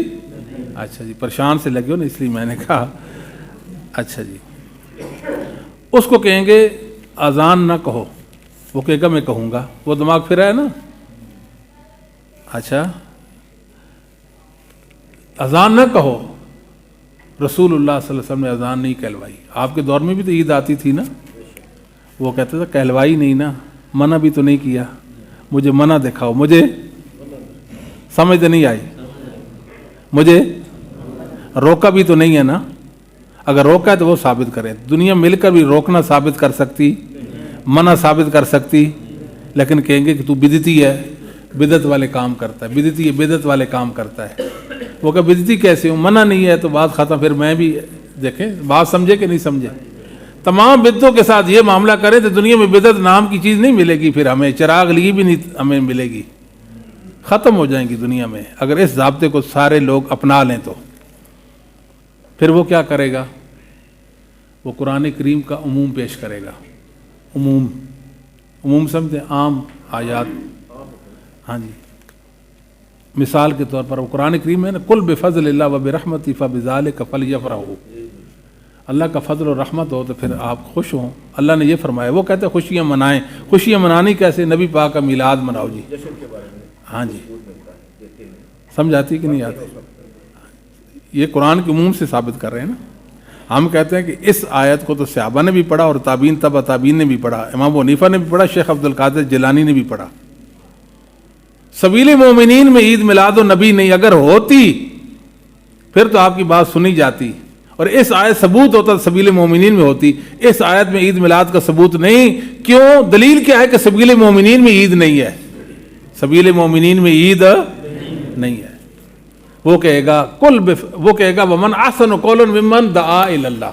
اچھا جی، پریشان سے لگے ہو نا، اس لیے میں نے کہا. اچھا جی، اس کو کہیں گے اذان نہ کہو، وہ کہے گا میں کہوں گا، وہ دماغ پھرا ہے نا. اچھا، اذان نہ کہو، رسول اللہ صلی اللہ علیہ وسلم نے اذان نہیں کہلوائی. آپ کے دور میں بھی تو عید آتی تھی نا، وہ کہتے تھے کہلوائی نہیں نا، منع بھی تو نہیں کیا، مجھے منع دکھاؤ، مجھے سمجھ تو نہیں آئی، مجھے روکا بھی تو نہیں ہے نا. اگر روکا ہے تو وہ ثابت کریں. دنیا مل کر بھی روکنا ثابت کر سکتی، منع ثابت کر سکتی، لیکن کہیں گے کہ تو بدعتی ہے، بدعت والے کام کرتا ہے، بدعتی ہے، بدعت والے کام کرتا ہے. وہ کہ بدعتی کیسے ہوں، منع نہیں ہے تو بات ختم. پھر میں بھی دیکھیں بات سمجھے کہ نہیں سمجھے. تمام بدعتوں کے ساتھ یہ معاملہ کریں تو دنیا میں بدعت نام کی چیز نہیں ملے گی. پھر ہمیں چراغ لی بھی نہیں ہمیں ملے گی، ختم ہو جائیں گی دنیا میں. اگر اس ضابطے کو سارے لوگ اپنا لیں تو پھر وہ کیا کرے گا؟ وہ قرآن کریم کا عموم پیش کرے گا. عموم سمجھتے ہیں، عام آیات. ہاں جی، مثال کے طور پر وہ قرآن کریم میں نا، قل بفضل اللہ و برحمتہ فبذلک فلیفرحوا. اللہ کا فضل و رحمت ہو تو پھر آپ خوش ہوں. اللہ نے یہ فرمایا. وہ کہتے ہیں خوشیاں منائیں. خوشیاں منانی کیسے؟ نبی پاک کا میلاد مناؤ جی. ہاں جی، سمجھ آتی کہ نہیں آتی؟ یہ قرآن کے عموم سے ثابت کر رہے ہیں نا. ہم کہتے ہیں کہ اس آیت کو تو صحابہ نے بھی پڑھا اور تابعین تبع تابعین نے بھی پڑھا، امام ابو حنیفہ نے بھی پڑھا، شیخ عبد القادر جیلانی نے بھی پڑھا. سبیل مومنین میں عید میلاد النبی نہیں. اگر ہوتی پھر تو آپ کی بات سنی جاتی، اور اس آیت ثبوت ہوتا سبیل مومنین میں ہوتی. اس آیت میں عید میلاد کا ثبوت نہیں. کیوں؟ دلیل کیا ہے کہ سبیل مومنین میں عید نہیں ہے. سبیل مومنین میں عید نہیں ہے. وہ کہے گا وہ کہے گا ومن احسن قولا ممن دعا الی اللہ.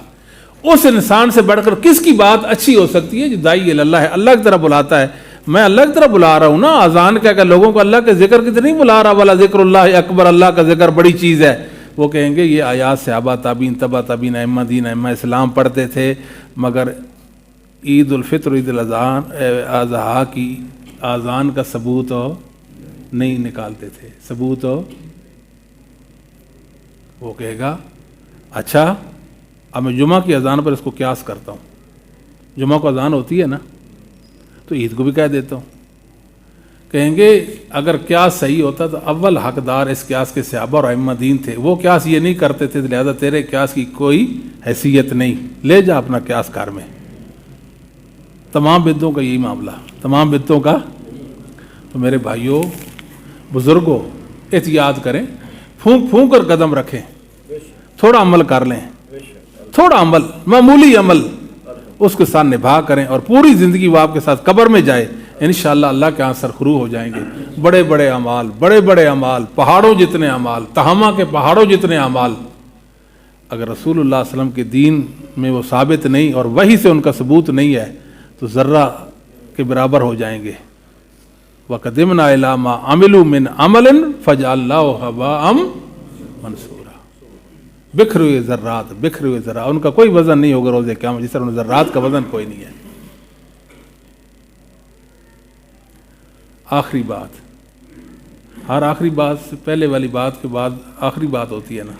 اس انسان سے بڑھ کر کس کی بات اچھی ہو سکتی ہے جو داعی الی اللہ ہے، اللہ کی طرف بلاتا ہے. میں اللہ کی طرف بلا رہا ہوں نا. اذان کہہ کر لوگوں کو اللہ کے ذکر کی طرف نہیں بلا رہا. والا ذکر اللہ اکبر، اللہ کا ذکر بڑی چیز ہے. وہ کہیں گے یہ آیات صحابہ تابعین تبع تابعین ائمہ دین ائمہ اسلام پڑھتے تھے، مگر عید الفطر عید الاضحیٰ کی اذان کا ثبوت نہیں نکالتے تھے. ثبوت وہ کہے گا اچھا اب میں جمعہ کی اذان پر اس کو قیاس کرتا ہوں. جمعہ کو اذان ہوتی ہے نا، تو عید کو بھی کہہ دیتا ہوں. کہیں گے اگر قیاس صحیح ہوتا تو اول حقدار اس قیاس کے صحابہ اور ائمہ دین تھے. وہ قیاس یہ نہیں کرتے تھے، لہذا تیرے قیاس کی کوئی حیثیت نہیں. لے جا اپنا قیاس کار میں. تمام بدعتوں کا یہی معاملہ، تمام بدعتوں کا. تو میرے بھائیوں بزرگوں احتیاط کریں، پھونک پھونک کر قدم رکھیں، تھوڑا عمل کر لیں، تھوڑا عمل، معمولی عمل اس کے ساتھ نبھا کریں، اور پوری زندگی وہ آپ کے ساتھ قبر میں جائے. انشاءاللہ اللہ کے ہاں سرخرو ہو جائیں گے. بڑے بڑے اعمال، بڑے بڑے اعمال، پہاڑوں جتنے اعمال، تہامہ کے پہاڑوں جتنے اعمال، اگر رسول اللہ صلی اللہ علیہ وسلم کے دین میں وہ ثابت نہیں اور وحی سے ان کا ثبوت نہیں ہے تو ذرہ کے برابر ہو جائیں گے. وَقَدِمْنَا إِلَىٰ مَا عَمِلُوا مِنْ عَمَلٍ فَجَعَلْنَاهُ هَبَاءً مَنْثُورًا. بکھرے ہوئے ذرات، بکھرے ہوئے ذرات، ان کا کوئی وزن نہیں ہوگا روز قیامت، جس طرح ان ذرات کا وزن کوئی نہیں ہے. آخری بات، ہر آخری بات سے پہلے والی بات کے بعد آخری بات ہوتی ہے نا.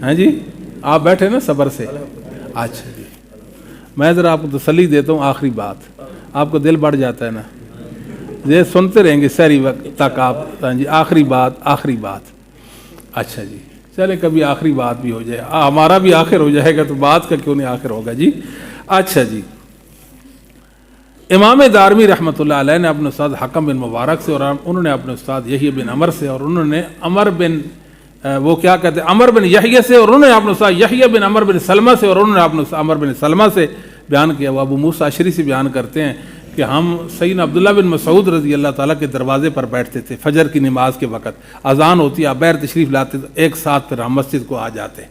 ہیں جی، آپ بیٹھے نا صبر سے. اچھا جی، میں ذرا آپ کو تسلی دیتا ہوں. آخری بات، آپ کو دل بڑھ جاتا ہے نا، یہ سنتے رہیں گے سحری وقت تک آپ. ہاں جی، آخری بات، آخری بات. اچھا جی، چلے کبھی آخری بات بھی ہو جائے، ہمارا بھی آخر ہو جائے گا تو بات کا کیوں نہیں آخر ہوگا جی. اچھا جی، امام دارمی رحمۃ اللہ علیہ نے اپنے استاد حکم بن مبارک سے، اور انہوں نے اپنے استاد یحییٰ بن عمر سے، اور انہوں نے عمر بن وہ کیا کہتے ہیں عمر بن یحییٰ سے، اور انہوں نے اپنے استاد یحییٰ بن عمر بن سلمہ سے، اور انہوں نے اپنے عمر بن سلمہ سے بیان کیا. وہ ابو موسیٰ اشعری سے بیان کرتے ہیں کہ ہم سیدنا عبداللہ بن مسعود رضی اللہ تعالیٰ کے دروازے پر بیٹھتے تھے فجر کی نماز کے وقت، اذان ہوتی آپ بیر تشریف لاتے تو ایک ساتھ پھر ہم مسجد کو آ جاتے۔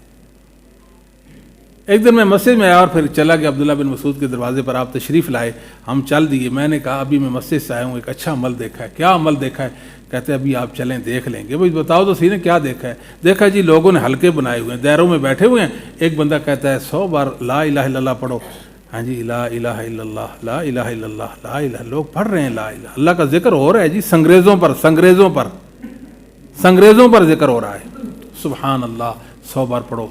ایک دن میں مسجد میں آیا اور پھر چلا کہ عبداللہ بن مسعود کے دروازے پر آپ تشریف لائے، ہم چل دیے۔ میں نے کہا ابھی میں مسجد سے آیا ہوں، ایک اچھا عمل دیکھا ہے۔ کیا عمل دیکھا ہے؟ کہتے ہیں ابھی آپ چلیں دیکھ لیں گے۔ بھائی بتاؤ تو صحیح نے کیا دیکھا ہے؟ دیکھا جی لوگوں نے حلقے بنائے ہوئے ہیں، دائروں میں بیٹھے ہوئے ہیں، ایک بندہ کہتا ہے 100 بار لا الہ الا اللہ پڑھو۔ ہاں جی لا الہ الا اللہ لا الہ الا اللہ لا الہ، لوگ پڑھ رہے ہیں لا الہ، اللہ کا ذکر ہو رہا ہے جی، سنگریزوں پر ذکر ہو رہا ہے۔ سبحان اللہ 100 بار پڑھو،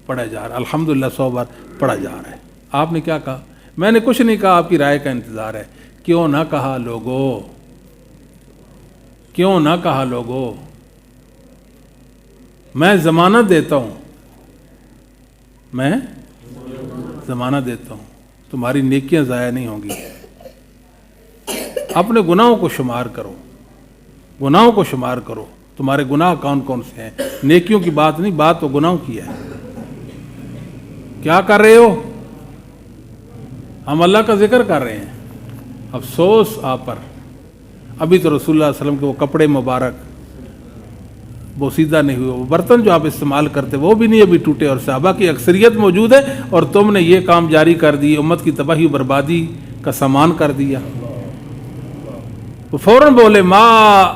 پڑھا جا رہا ہے، الحمدللہ 100 بار پڑھا جا رہا ہے۔ آپ نے کیا کہا؟ میں نے کچھ نہیں کہا، آپ کی رائے کا انتظار ہے۔ کیوں نہ کہا لوگوں، کیوں نہ کہا لوگوں، میں ضمانت دیتا ہوں، میں ضمانت دیتا ہوں تمہاری نیکیاں ضائع نہیں ہوں گی۔ اپنے گناہوں کو شمار کرو، گناہوں کو شمار کرو، تمہارے گناہ کون کون سے ہیں؟ نیکیوں کی بات نہیں، بات تو گناہوں کی ہے۔ کیا کر رہے ہو؟ ہم اللہ کا ذکر کر رہے ہیں۔ افسوس آپ پر، ابھی تو رسول اللہ علیہ وسلم کے وہ کپڑے مبارک وہ سیدھا نہیں ہوئے، وہ برتن جو آپ استعمال کرتے وہ بھی نہیں ابھی ٹوٹے، اور صحابہ کی اکثریت موجود ہے، اور تم نے یہ کام جاری کر دی، امت کی تباہی و بربادی کا سامان کر دیا۔ وہ فوراً بولے ما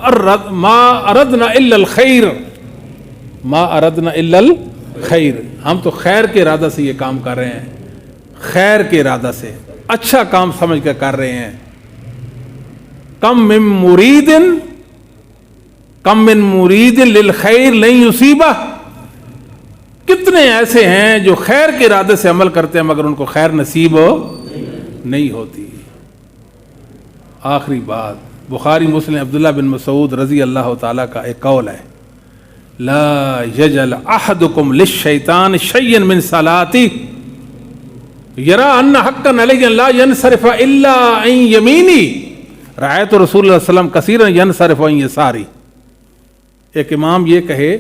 اردنا الا الخیر، ما اردنا الا الخیر، ہم تو خیر کے ارادہ سے یہ کام کر رہے ہیں، خیر کے ارادہ سے، اچھا کام سمجھ کر کر رہے ہیں۔ کم من مرید للخیر لن یصیبہ، کتنے ایسے ہیں جو خیر کے ارادے سے عمل کرتے ہیں مگر ان کو خیر نصیب نہیں ہوتی۔ آخری بات، بخاری مسلم عبداللہ بن مسعود رضی اللہ تعالیٰ کا ایک قول ہے، لا یجعل احدکم للشیطان شیئا من صلاتی یرى ان حقا علی لا ینصرف الا عن یمینی رأیت رسول اللہ صلی اللہ علیہ وسلم کثیرا ینصرف عن یساری۔ ایک امام یہ کہے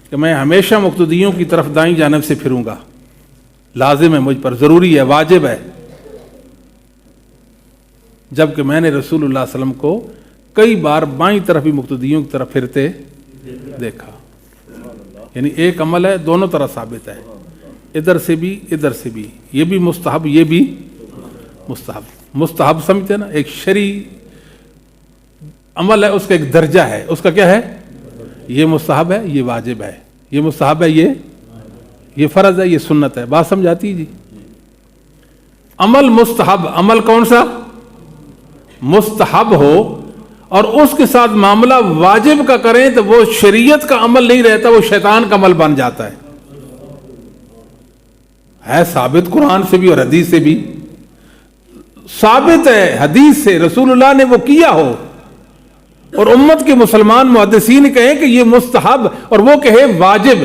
کہ میں ہمیشہ مقتدیوں کی طرف دائیں جانب سے پھروں گا، لازم ہے مجھ پر، ضروری ہے، واجب ہے، جبکہ میں نے رسول اللہ صلی اللہ علیہ وسلم کو کئی بار بائیں طرف بھی مقتدیوں کی طرف پھرتے دیکھا۔ یعنی ایک عمل ہے، دونوں طرح ثابت ہے، ادھر سے بھی ادھر سے بھی، یہ بھی مستحب یہ بھی مستحب۔ مستحب سمجھتے نا، ایک شرعی عمل ہے، اس کا ایک درجہ ہے، اس کا کیا ہے؟ یہ مستحب ہے، یہ واجب ہے، یہ مستحب ہے، یہ فرض ہے، یہ سنت ہے۔ بات سمجھ آتی ہے جی؟ عمل مستحب، عمل کون سا؟ مستحب ہو اور اس کے ساتھ معاملہ واجب کا کریں تو وہ شریعت کا عمل نہیں رہتا، وہ شیطان کا عمل بن جاتا ہے ثابت قرآن سے بھی اور حدیث سے بھی ثابت ہے، حدیث سے رسول اللہ نے وہ کیا ہو اور امت کے مسلمان محدثین کہیں کہ یہ مستحب اور وہ کہے واجب،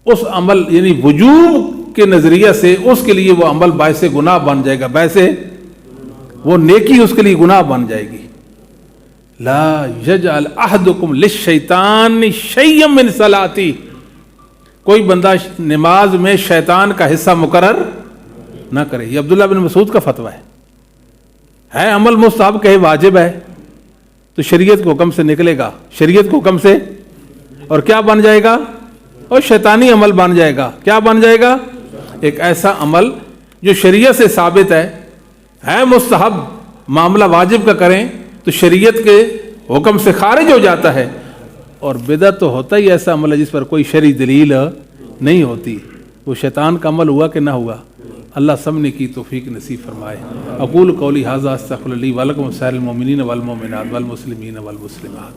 اس عمل یعنی وجوب کے نظریہ سے اس کے لیے وہ عمل باعث گناہ بن جائے گا، باعث وہ نیکی اس کے لیے گناہ بن جائے گی۔ لا یجعل احدکم للشیطان شیئا من صلاتی، کوئی بندہ نماز میں شیطان کا حصہ مقرر نہ کرے۔ یہ عبداللہ بن مسعود کا فتویٰ ہے عمل مستحب کہے واجب ہے تو شریعت کے حکم سے نکلے گا، شریعت کے حکم سے، اور کیا بن جائے گا؟ اور شیطانی عمل بن جائے گا۔ کیا بن جائے گا؟ ایک ایسا عمل جو شریعت سے ثابت ہے مستحب، معاملہ واجب کا کریں تو شریعت کے حکم سے خارج ہو جاتا ہے، اور بدعت تو ہوتا ہی ایسا عمل ہے جس پر کوئی شرعی دلیل نہیں ہوتی، وہ شیطان کا عمل ہوا کہ نہ ہوا۔ اللہ سمجھنے کی توفیق نصیب فرمائے۔ اقول قولی ھذا استغفر لی ولکم سائر المؤمنین والمؤمنات والمسلمین والمسلمات۔